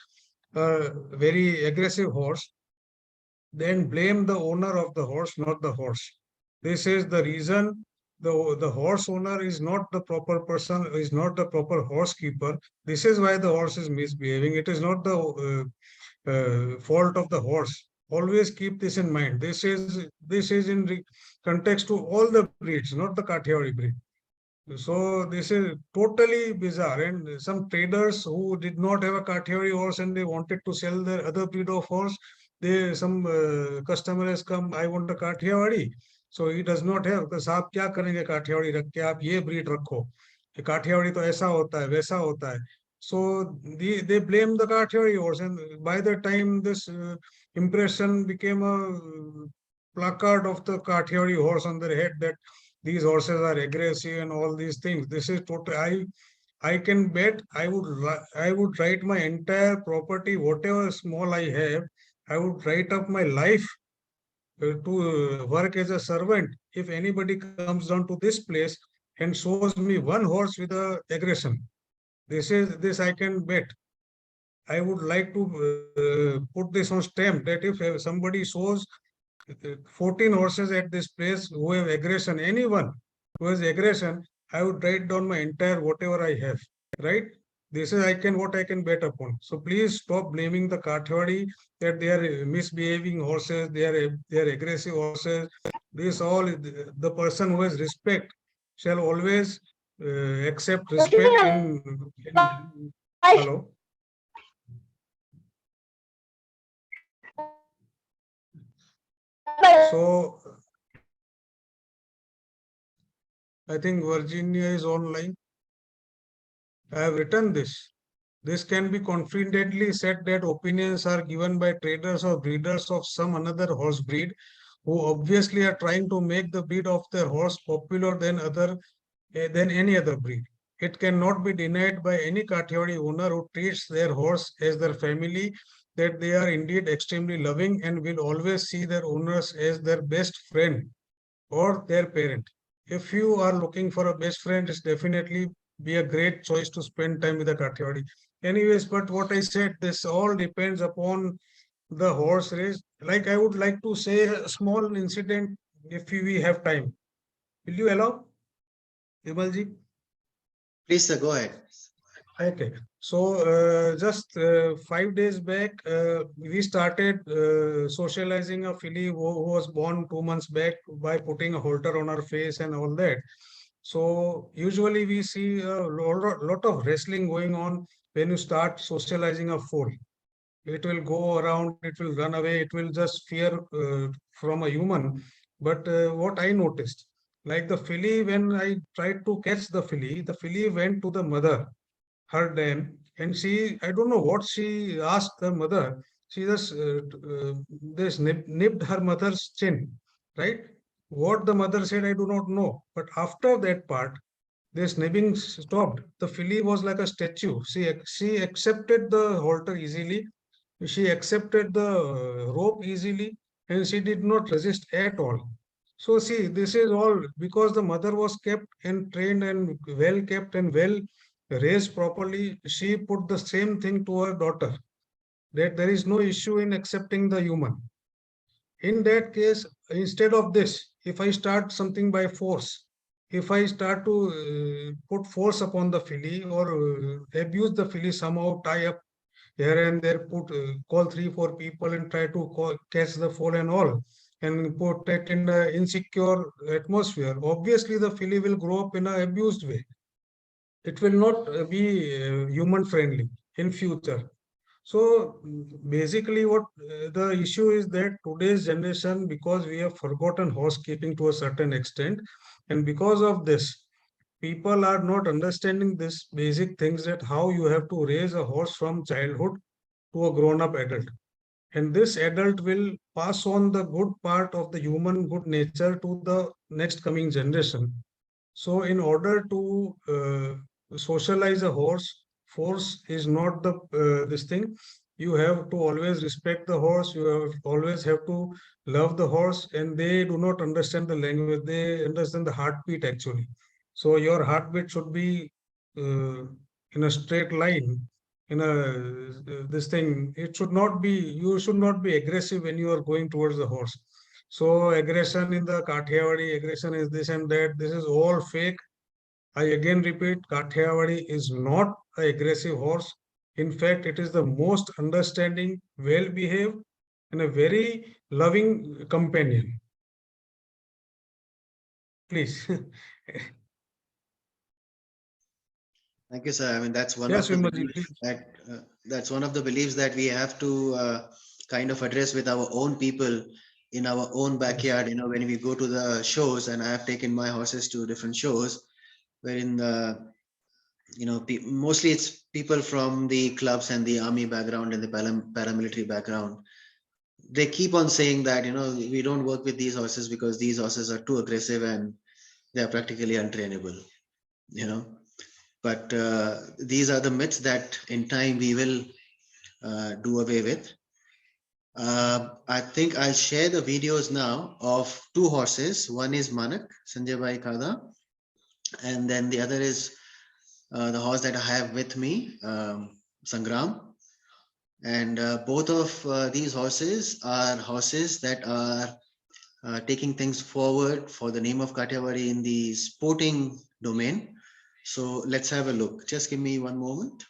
a very aggressive horse, then blame the owner of the horse, not the horse. This is the reason the horse owner is not the proper person, is not the proper horse keeper. This is why the horse is misbehaving. It is not the fault of the horse. Always keep this in mind. This is in context to all the breeds, not the Kathiawari breed. So this is totally bizarre. And some traders who did not have a Kathiawari horse and they wanted to sell their other breed of horse, some customer has come, I want a Kathiawari. So he does not have, because आप क्या करेंगे काठियावाड़ी रख के, आप ये breed रखो. काठियावाड़ी तो ऐसा होता है, वैसा होता है. So they blame the Kathiawari horse, and by the time this impression became a placard of the Kathiawari horse on their head that these horses are aggressive and all these things. This is total. I can bet I would write my entire property, whatever small I have, I would write up my life to work as a servant if anybody comes down to this place and shows me one horse with a aggression. This I can bet. I would like to put this on stamp that if somebody shows 14 horses at this place who have aggression, anyone who has aggression, I would write down my entire whatever I have, right? This is what I can bet upon. So please stop blaming the Kathiawari that they are misbehaving horses, they are aggressive horses. This all, the person who has respect shall always accept respect hello. So I think Virginia is online. I have written this. This can be confidently said that opinions are given by traders or breeders of some another horse breed who obviously are trying to make the breed of their horse popular than any other breed. It cannot be denied by any Kathiawari owner who treats their horse as their family that they are indeed extremely loving and will always see their owners as their best friend or their parent. If you are looking for a best friend, it's definitely be a great choice to spend time with a Kathiawari. Anyways, but what I said, this all depends upon the horse race. Like I would like to say a small incident if we have time. Will you allow, Vimalji? Please, sir, go ahead. Okay, so just 5 days back, we started socializing a filly who was born 2 months back by putting a halter on her face and all that. So usually we see a lot of wrestling going on when you start socializing a foal. It will go around, it will run away, it will just fear from a human. But what I noticed, like the filly, when I tried to catch the filly went to the mother, her dam, and I don't know what she asked the mother. She just nipped her mother's chin, right? What the mother said, I do not know. But after that part, this nibbing stopped. The filly was like a statue. She accepted the halter easily. She accepted the rope easily, and she did not resist at all. So see, this is all because the mother was kept and trained and well kept and well raised properly. She put the same thing to her daughter, that there is no issue in accepting the human. In that case, instead of this, if I start something by force, if I start to put force upon the filly or abuse the filly, somehow tie up here and there, call 3-4 people and try to catch the foal and all, and put it in an insecure atmosphere, obviously the filly will grow up in an abused way. It will not be human friendly in future. So basically what the issue is that today's generation, because we have forgotten housekeeping to a certain extent, and because of this, people are not understanding this basic things that how you have to raise a horse from childhood to a grown-up adult. And this adult will pass on the good part of the human good nature to the next coming generation. So in order to socialize a horse, force is not this thing. You have to always respect the horse. Always have to love the horse, and they do not understand the language. They understand the heartbeat actually. So your heartbeat should be in a straight line. this thing. It should not be, you should not be aggressive when you are going towards the horse. So aggression in the Kathiawari, aggression is this and that. This is all fake. I again repeat, Kathiawari is not an aggressive horse. In fact, it is the most understanding, well-behaved, and a very loving companion. Please. Thank you, sir. I mean, that's one Yes, of the Vimalji, beliefs please. that that's one of the beliefs that we have to kind of address with our own people in our own backyard. You know, when we go to the shows, and I have taken my horses to different shows, wherein you know, mostly it's people from the clubs and the army background and the paramilitary background. They keep on saying that, you know, we don't work with these horses because these horses are too aggressive and they are practically untrainable. You know. But these are the myths that in time we will do away with. I think I'll share the videos now of two horses. One is Manak, Sanjay Bhai Kada, and then the other is the horse that I have with me, Sangram. And both of these horses are horses that are taking things forward for the name of Kathiawari in the sporting domain. So let's have a look. Just give me one moment.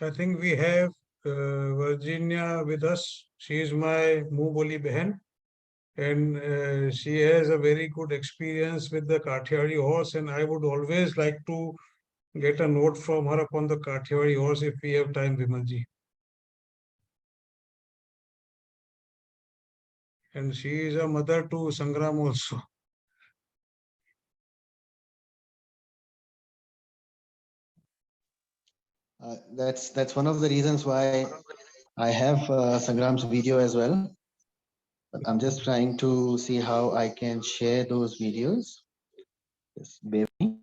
I think we have Virginia with us. She is my Muboli Behan, and she has a very good experience with the Kathiawari horse. And I would always like to get a note from her upon the Kathiawari horse if we have time, Vimalji. And she is a mother to Sangram also. That's one of the reasons why I have Sangram's video as well. But I'm just trying to see how I can share those videos. Just bear with me.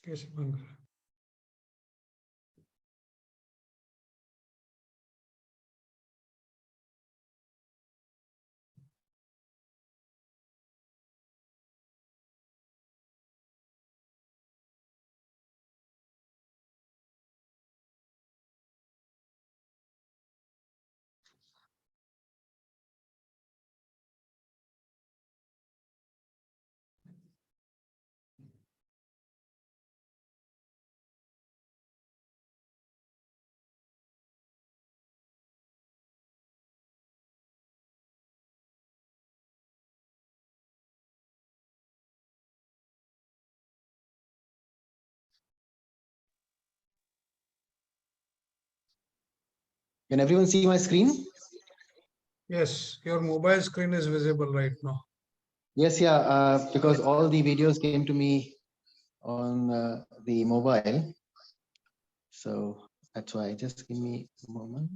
Yes, Mangal. Can everyone see my screen? Yes, your mobile screen is visible right now. Yes, yeah, because all the videos came to me on the mobile. So that's why. Just give me a moment.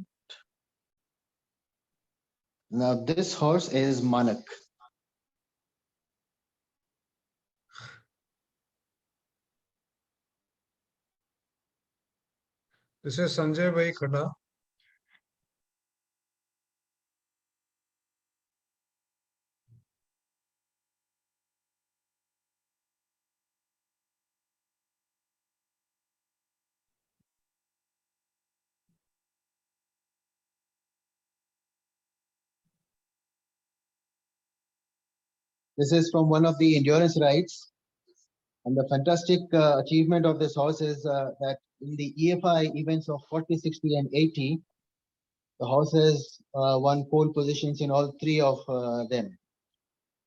Now this horse is Manak. This is Sanjay Bhai Khada. This is from one of the endurance rides. And the fantastic achievement of this horse is that in the EFI events of 40, 60, and 80, the horse has won pole positions in all three of them.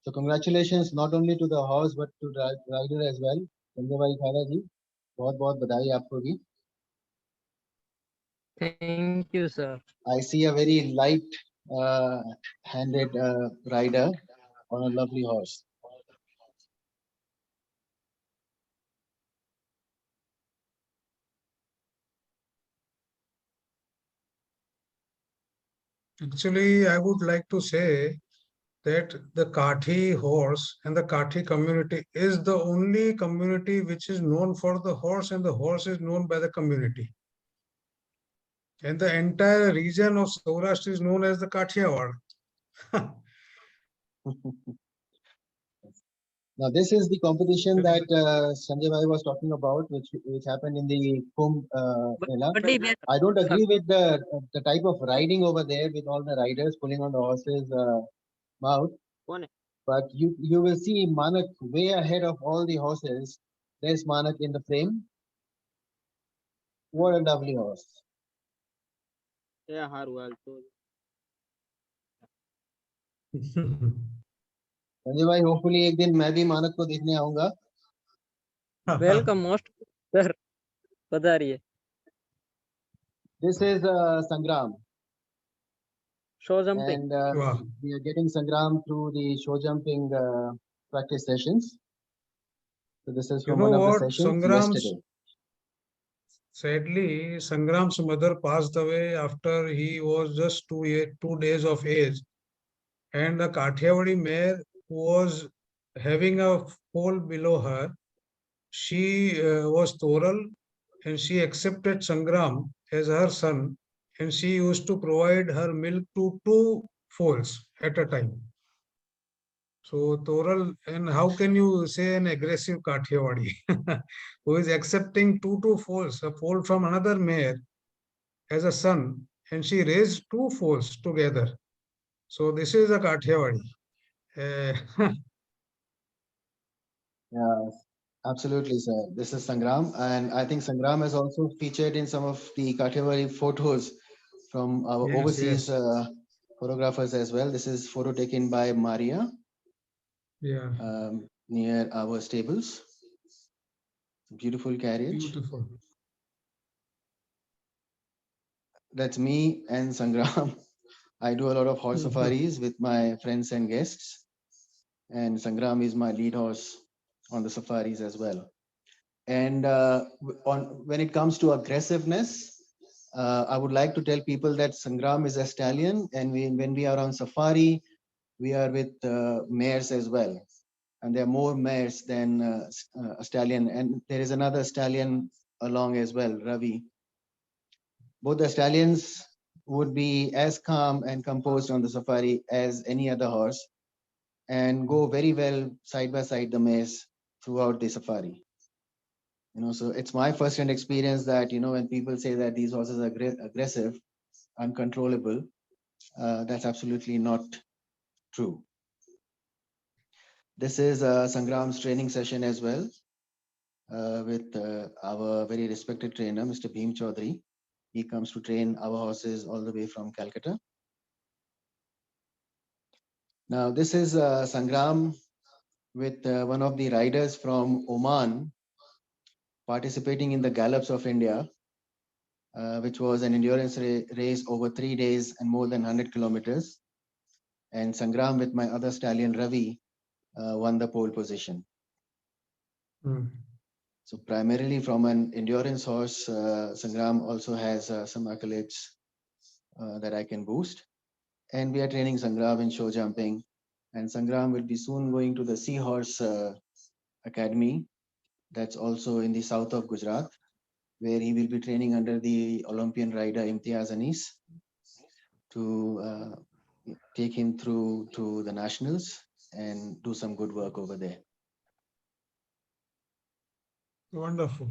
So congratulations not only to the horse but to the rider as well. Sanjay bhai Khara ji, बहुत बधाई आपको भी. Thank you, sir. I see a very light-handed rider on a lovely horse. Actually, I would like to say that the Kathi horse and the Kathi community is the only community which is known for the horse, and the horse is known by the community. And the entire region of Saurashtra is known as the Kathiawari. Now, this is the competition that Sanjay bhai was talking about, which happened in the Kumbh Mela. I don't agree with the type of riding over there with all the riders pulling on the horse's mouth. But you will see Manak way ahead of all the horses. There's Manak in the frame. What a lovely horse. Yeah, well. Sanjay भाई hopefully एक दिन मैं भी मानक को देखने आऊंगा. Welcome most sir. पधारिए. This is Sangram. Show jumping. And we are getting Sangram through the show jumping practice sessions. So this is from one of the sessions yesterday. Sadly, Sangram's mother passed away after he was just 2 days of age. And the Kathiawari mare was having a foal below her. She was Toral, and she accepted Sangram as her son, and she used to provide her milk to 2 foals at a time. So Toral, and how can you say an aggressive Kathiawari who is accepting 2 foals, a foal from another mare as a son, and she raised 2 foals together. So this is a Kathiawari. Yeah, absolutely, sir. This is Sangram, and I think Sangram is also featured in some of the Kathiawari photos from our overseas photographers as well. This is photo taken by Maria. Yeah. Near our stables. Beautiful carriage. Beautiful. That's me and Sangram. I do a lot of horse safaris with my friends and guests. And Sangram is my lead horse on the safaris as well. And when it comes to aggressiveness, I would like to tell people that Sangram is a stallion. And when we are on safari, we are with mares as well. And there are more mares than a stallion. And there is another stallion along as well, Ravi. Both the stallions would be as calm and composed on the safari as any other horse and go very well side by side the mares throughout the safari. So it's my first-hand experience that, when people say that these horses are aggressive, uncontrollable, that's absolutely not true. This is Sangram's training session as well with our very respected trainer, Mr. Bhim Chaudhary. He comes to train our horses all the way from Calcutta. Now, this is Sangram with one of the riders from Oman participating in the Gallops of India, which was an endurance race over 3 days and more than 100 kilometers. And Sangram with my other stallion, Ravi, won the pole position. So primarily from an endurance horse, Sangram also has some accolades that I can boost. And we are training Sangram in show jumping. And Sangram will be soon going to the Seahorse Academy. That's also in the south of Gujarat, where he will be training under the Olympian rider Imtiaz Anis to take him through to the nationals and do some good work over there. Wonderful.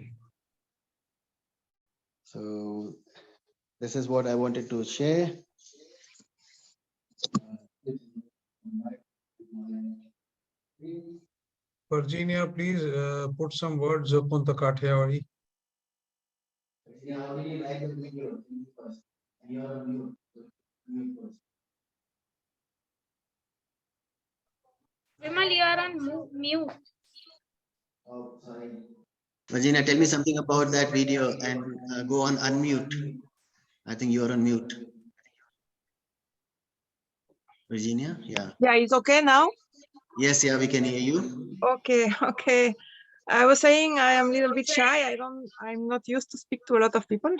So this is what I wanted to share. Virginia, please put some words upon the Kathiawari. Vimal, you are on mute. Virginia, tell me something about that video and go on unmute. I think you are on mute. Virginia, yeah. Yeah, it's okay now? Yes, yeah, we can hear you. Okay, okay. I was saying I am a little bit shy. I'm not used to speak to a lot of people.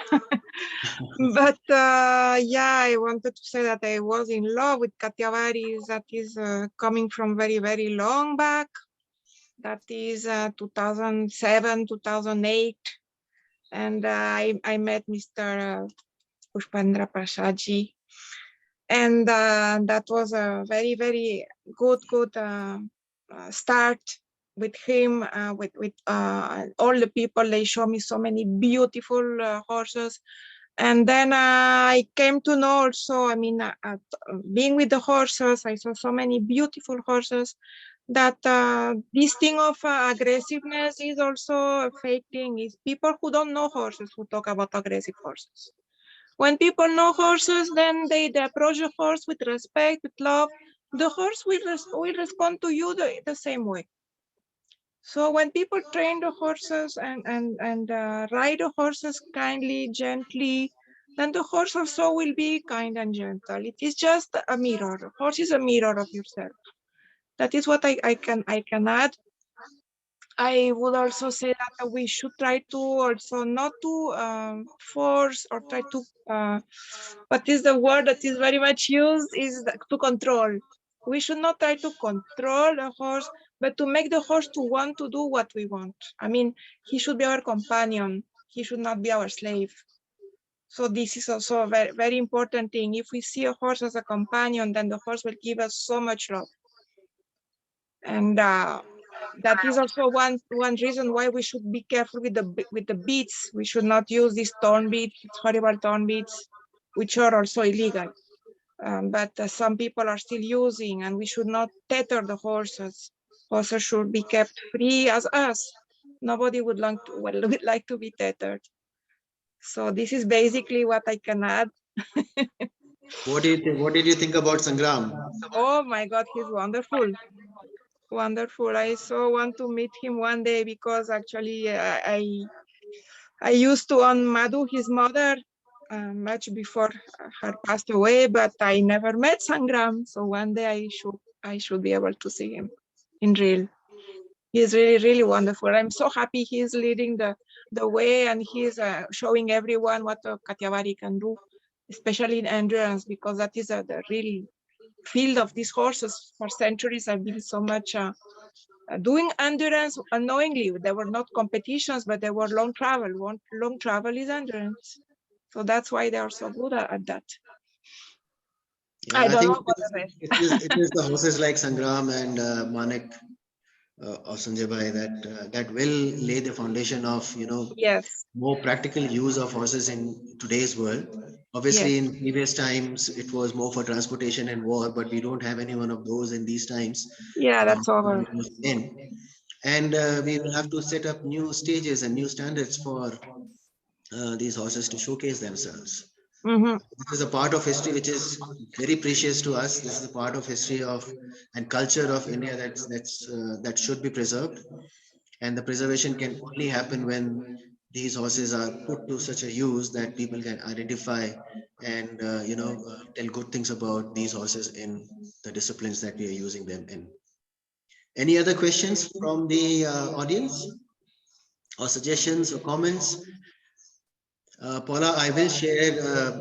But yeah, I wanted to say that I was in love with Kathiawari. That is coming from very, very long back. That is 2007, 2008. And I met Mr. Pushpendra Prasadji. And that was a very, very good start with him, with all the people. They show me so many beautiful horses. And then I came to know also, I mean, being with the horses, I saw so many beautiful horses that this thing of aggressiveness is also a fake thing. It's people who don't know horses who talk about aggressive horses. When people know horses, then they approach the horse with respect, with love. The horse will respond to you the same way. So when people train the horses and ride the horses kindly, gently, then the horse also will be kind and gentle. It is just a mirror. The horse is a mirror of yourself. That is what I can add. I would also say that we should try to also not to force or try to, what is the word that is very much used, is to control. We should not try to control a horse, but to make the horse to want to do what we want. I mean, he should be our companion. He should not be our slave. So this is also a very, very important thing. If we see a horse as a companion, then the horse will give us so much love. And that is also one reason why we should be careful with the beads. We should not use these thorn beads, horrible thorn beads, which are also illegal. But some people are still using, and we should not tether the horses. Horses should be kept free as us. Nobody would like to be tethered. So this is basically what I can add. What did you think about Sangram? Oh my God, he's wonderful. Wonderful. I so want to meet him one day, because actually I used to own Madhu, his mother, much before her passed away, but I never met Sangram. So one day I should be able to see him in real. He's really, really wonderful. I'm so happy he's leading the way, and he's showing everyone what Kathiawari can do, especially in endurance, because that is the real field of these horses. For centuries I've been so much doing endurance unknowingly. There were not competitions, but there were long travel. Long travel is endurance. So that's why they are so good at that. Yeah, I don't think know about the rest. it is the horses like Sangram and Manik or Sanjay Bhai that will lay the foundation of Yes. more practical use of horses in today's world. Obviously, Yes. in previous times, it was more for transportation and war, but we don't have any one of those in these times. Yeah, that's over. And we will have to set up new stages and new standards for these horses to showcase themselves. Mm-hmm. This is a part of history which is very precious to us. This is a part of history and culture of India that should be preserved. And the preservation can only happen when these horses are put to such a use that people can identify and tell good things about these horses in the disciplines that we are using them in. Any other questions from the audience or suggestions or comments? Paula, I will share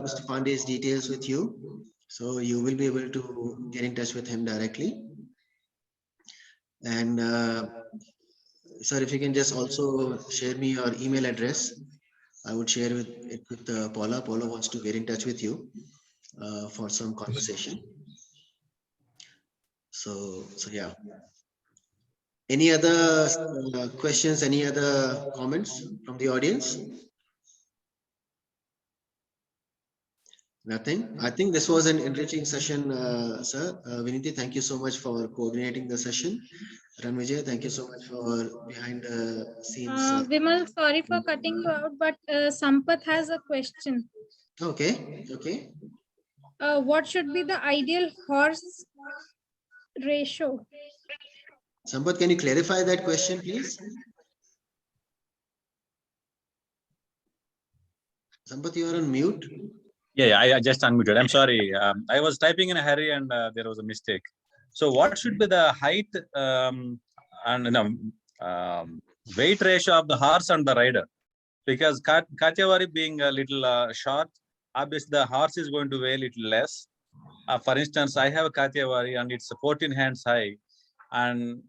Mr. Pande's details with you, so you will be able to get in touch with him directly. And sir, if you can just also share me your email address, I would share it with Paula. Paula wants to get in touch with you for some conversation. So yeah. Any other questions? Any other comments from the audience? Nothing. I think this was an enriching session, sir. Viniti, thank you so much for coordinating the session. Ranvijay, thank you so much for behind the scenes. Vimal, sorry for cutting you out, but Sampath has a question. Okay, okay. What should be the ideal horse ratio? Sampath, can you clarify that question, please? Sampath, you are on mute. Yeah, I just unmuted. I'm sorry. I was typing in a hurry and there was a mistake. So what should be the height and weight ratio of the horse and the rider? Because Kathiawari being a little short, obviously the horse is going to weigh a little less. For instance, I have a Kathiawari and it's 14 hands high, and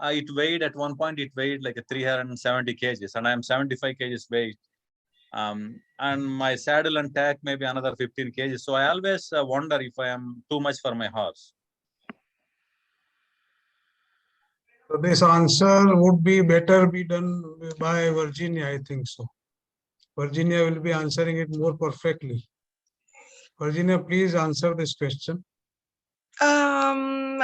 it weighed at one point, it weighed like a 370 kgs, and I'm 75 kgs weight. And my saddle and tack maybe another 15 kgs. So I always wonder if I am too much for my horse. So this answer would be better be done by Virginia, I think so. Virginia will be answering it more perfectly. Virginia, please answer this question.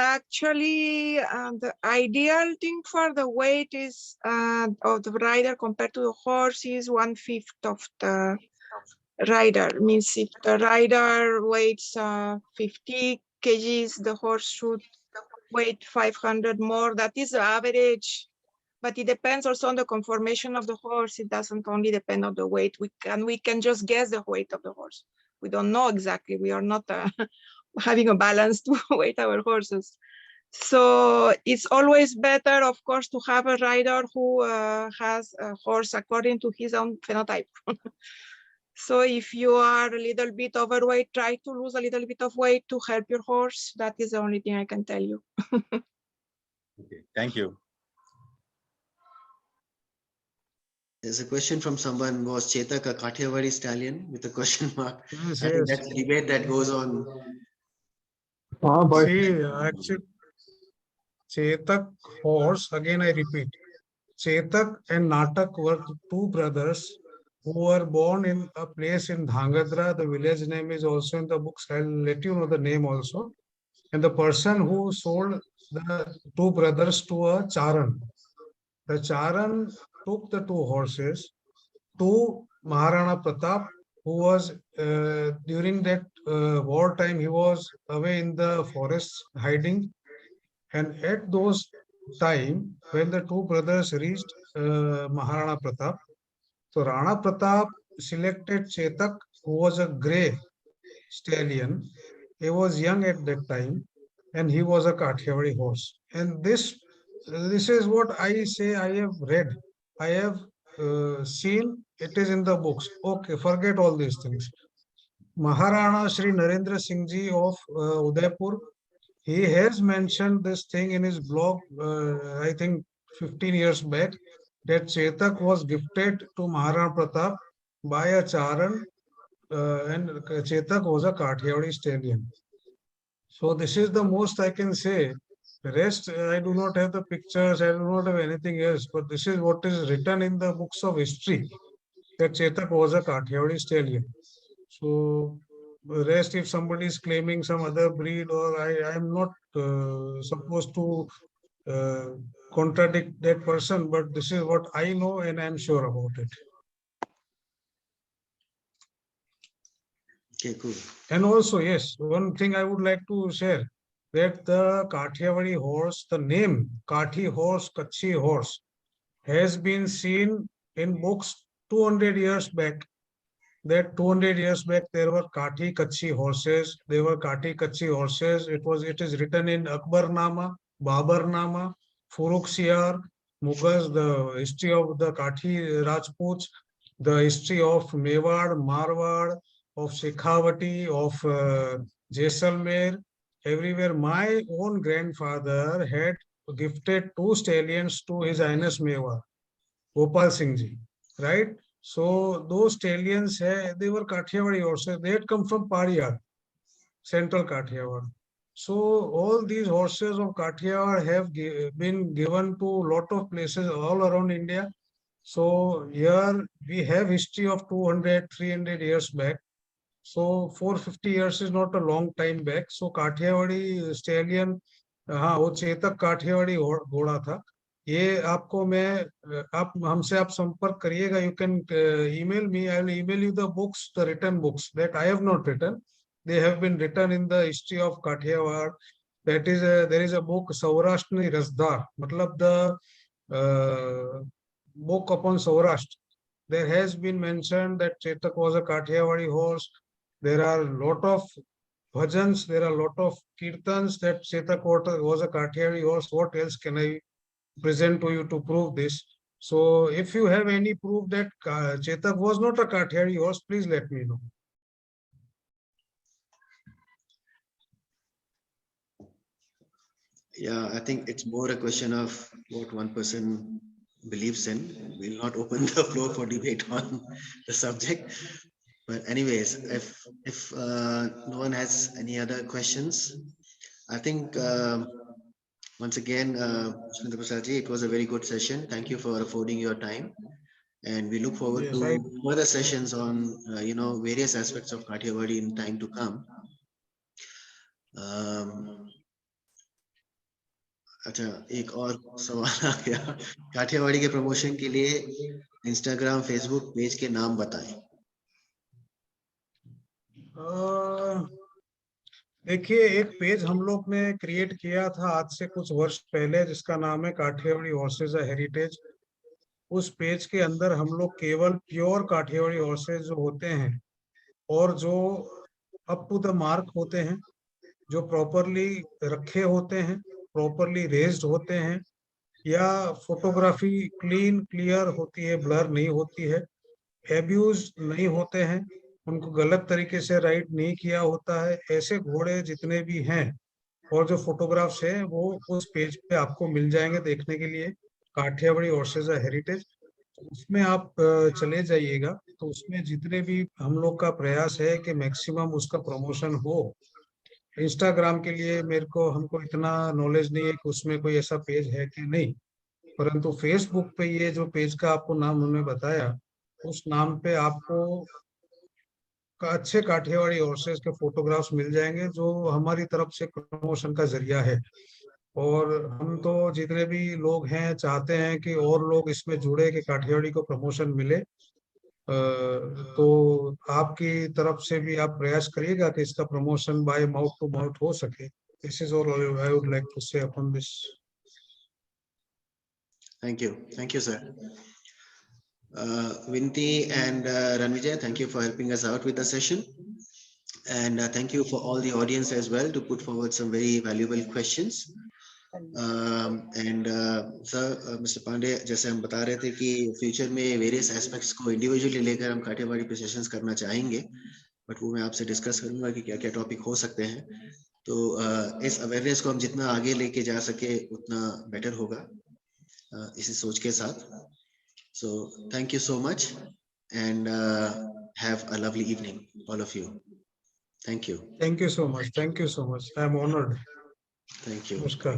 Actually, the ideal thing for the weight is of the rider compared to the horse is 1/5 of the rider. Means if the rider weighs 50 kgs, the horse should weight 500 more. That is the average, but it depends also on the conformation of the horse. It doesn't only depend on the weight. We can just guess the weight of the horse. We don't know exactly. We are not having a balanced weight our horses. So it's always better, of course, to have a rider who has a horse according to his own phenotype. So if you are a little bit overweight, try to lose a little bit of weight to help your horse. That is the only thing I can tell you. Okay, thank you. There's a question from someone, was Chetak a Kathiawari stallion with a question mark? Yes, I think yes. that's a debate that goes on. See, actually, Chetak horse, again I repeat, Chetak and Natak were two brothers who were born in a place in Dhangadra. The village name is also in the books. I'll let you know the name also. And the person who sold the two brothers to a Charan. The Charan took the two horses to Maharana Pratap, who was during that wartime, he was away in the forests hiding. And at those time, when the two brothers reached Maharana Pratap, so Rana Pratap selected Chetak, who was a grey stallion. He was young at that time, and he was a Kathiawari horse. And this is what I say. I have read, I have seen. It is in the books. Okay, forget all these things. Maharana Shri Narendra Singh Ji of Udaipur, he has mentioned this thing in his blog, I think 15 years back, that Chetak was gifted to Maharana Pratap by a Charan, and Chetak was a Kathiawari stallion. So this is the most I can say. The rest, I do not have the pictures, I do not have anything else, but this is what is written in the books of history, that Chetak was a Kathiawari stallion. So the rest, if somebody is claiming some other breed, or I am not supposed to contradict that person, but this is what I know and I am sure about it. Okay, cool. And also, yes, one thing I would like to share, that the Kathiawari horse, the name Kathi horse, Kachi horse, has been seen in books 200 years back. That 200 years back there were Kathi Kachi horses. They were Kathi Kachi horses. It is written in Akbarnama, Babarnama, Furuksiyar, Mughals, the history of the Kathi Rajputs, the history of Mewar, Marwar, of Shekhawati, of Jaisalmer, everywhere. My own grandfather had gifted two stallions to His Highness Mewar, Gopal Singh Ji, right? So those stallions, they were Kathiawari horses. They had come from Pariyar, central Kathiawar. So all these horses of Kathiawar have been given to a lot of places all around India. So here we have history of 200, 300 years back. So 450 years is not a long time back. So Kathiawadi stallion, हाँ वो चेतक काठियावाड़ी घोड़ा था. ये आपको मैं आप हमसे आप संपर्क करिएगा. You can email me. I will email you the books, the written books that I have not written. They have been written in the history of Kathiawar. That is there is a book Saurashtra Rasdar, मतलब the book upon Saurashtra. There has been mentioned that Chetak was a Kathiawari horse. There are a lot of bhajans, there are a lot of kirtans that Chetak was a Kathiawari horse. What else can I present to you to prove this? So if you have any proof that Chetak was not a Kathiawari horse, please let me know. Yeah, I think it's more a question of what one person believes in. We'll not open the floor for debate on the subject. But anyways, if no one has any other questions, I think once again, Pushpendra Prasad ji, it was a very good session. Thank you for affording your time, and we look forward Yes, to further sessions on various aspects of Kathiawari in time to come. अच्छा, एक और सवाल आ गया. काठियावाड़ी के promotion के लिए Instagram Facebook page के नाम बताएं. देखिए, एक पेज हम लोग ने क्रिएट किया था आज से कुछ वर्ष पहले, जिसका नाम है काठियावाड़ी हॉर्सेज हेरिटेज. उस पेज के अंदर हम लोग केवल प्योर काठियावाड़ी हॉर्सेज जो होते हैं और जो अप टू द मार्क होते हैं, जो प्रॉपरली रखे होते हैं, प्रॉपरली रेज्ड होते हैं, या फोटोग्राफी क्लीन क्लियर होती है, ब्लर नहीं होती है, एब्यूज नहीं होते हैं, उनको गलत तरीके से राइड नहीं किया होता है, ऐसे घोड़े जितने भी हैं और जो फोटोग्राफ्स हैं वो उस पेज पे आपको मिल जाएंगे देखने के लिए. काठियावाड़ी हॉर्सेज हेरिटेज, उसमें आप चले जाइएगा. तो उसमें जितने भी हम लोग का प्रयास है कि मैक्सिमम उसका प्रमोशन हो. इंस्टाग्राम के लिए हमको इतना नॉलेज नहीं है कि उसमें कोई ऐसा पेज है कि नहीं, परंतु फेसबुक पे ये जो पेज का आपको नाम उन्होंने बताया, उस नाम पे आपको अच्छे काठियावाड़ी हॉर्सेस के फोटोग्राफ्स मिल जाएंगे, जो हमारी तरफ से प्रमोशन का जरिया है. और हम तो जितने भी लोग हैं चाहते हैं कि और लोग इसमें जुड़े, कि काठियावाड़ी को प्रमोशन मिले. तो आपकी तरफ से भी आप प्रयास करिएगा कि इसका promotion by mouth to mouth हो सके. This is all I would like to say upon this. Thank you, sir. Vinti and Ranvijay, thank you for helping us out with the session, and thank you for all the audience as well to put forward some very valuable questions. Sir, mister Pandey, जैसे हम बता रहे थे कि future में various aspects को individually लेकर हम काठियावाड़ी पे सेशंस करना चाहेंगे, बट वो मैं आपसे डिस्कस करूंगा कि क्या क्या टॉपिक हो सकते हैं. तो इस अवेयरनेस को हम जितना आगे लेके जा सके उतना बेटर होगा, इसी सोच के साथ. So thank you so much and have a lovely evening all of you. Thank you. Thank you so much. Thank you so much. I am honored. Thank you. Namaskar.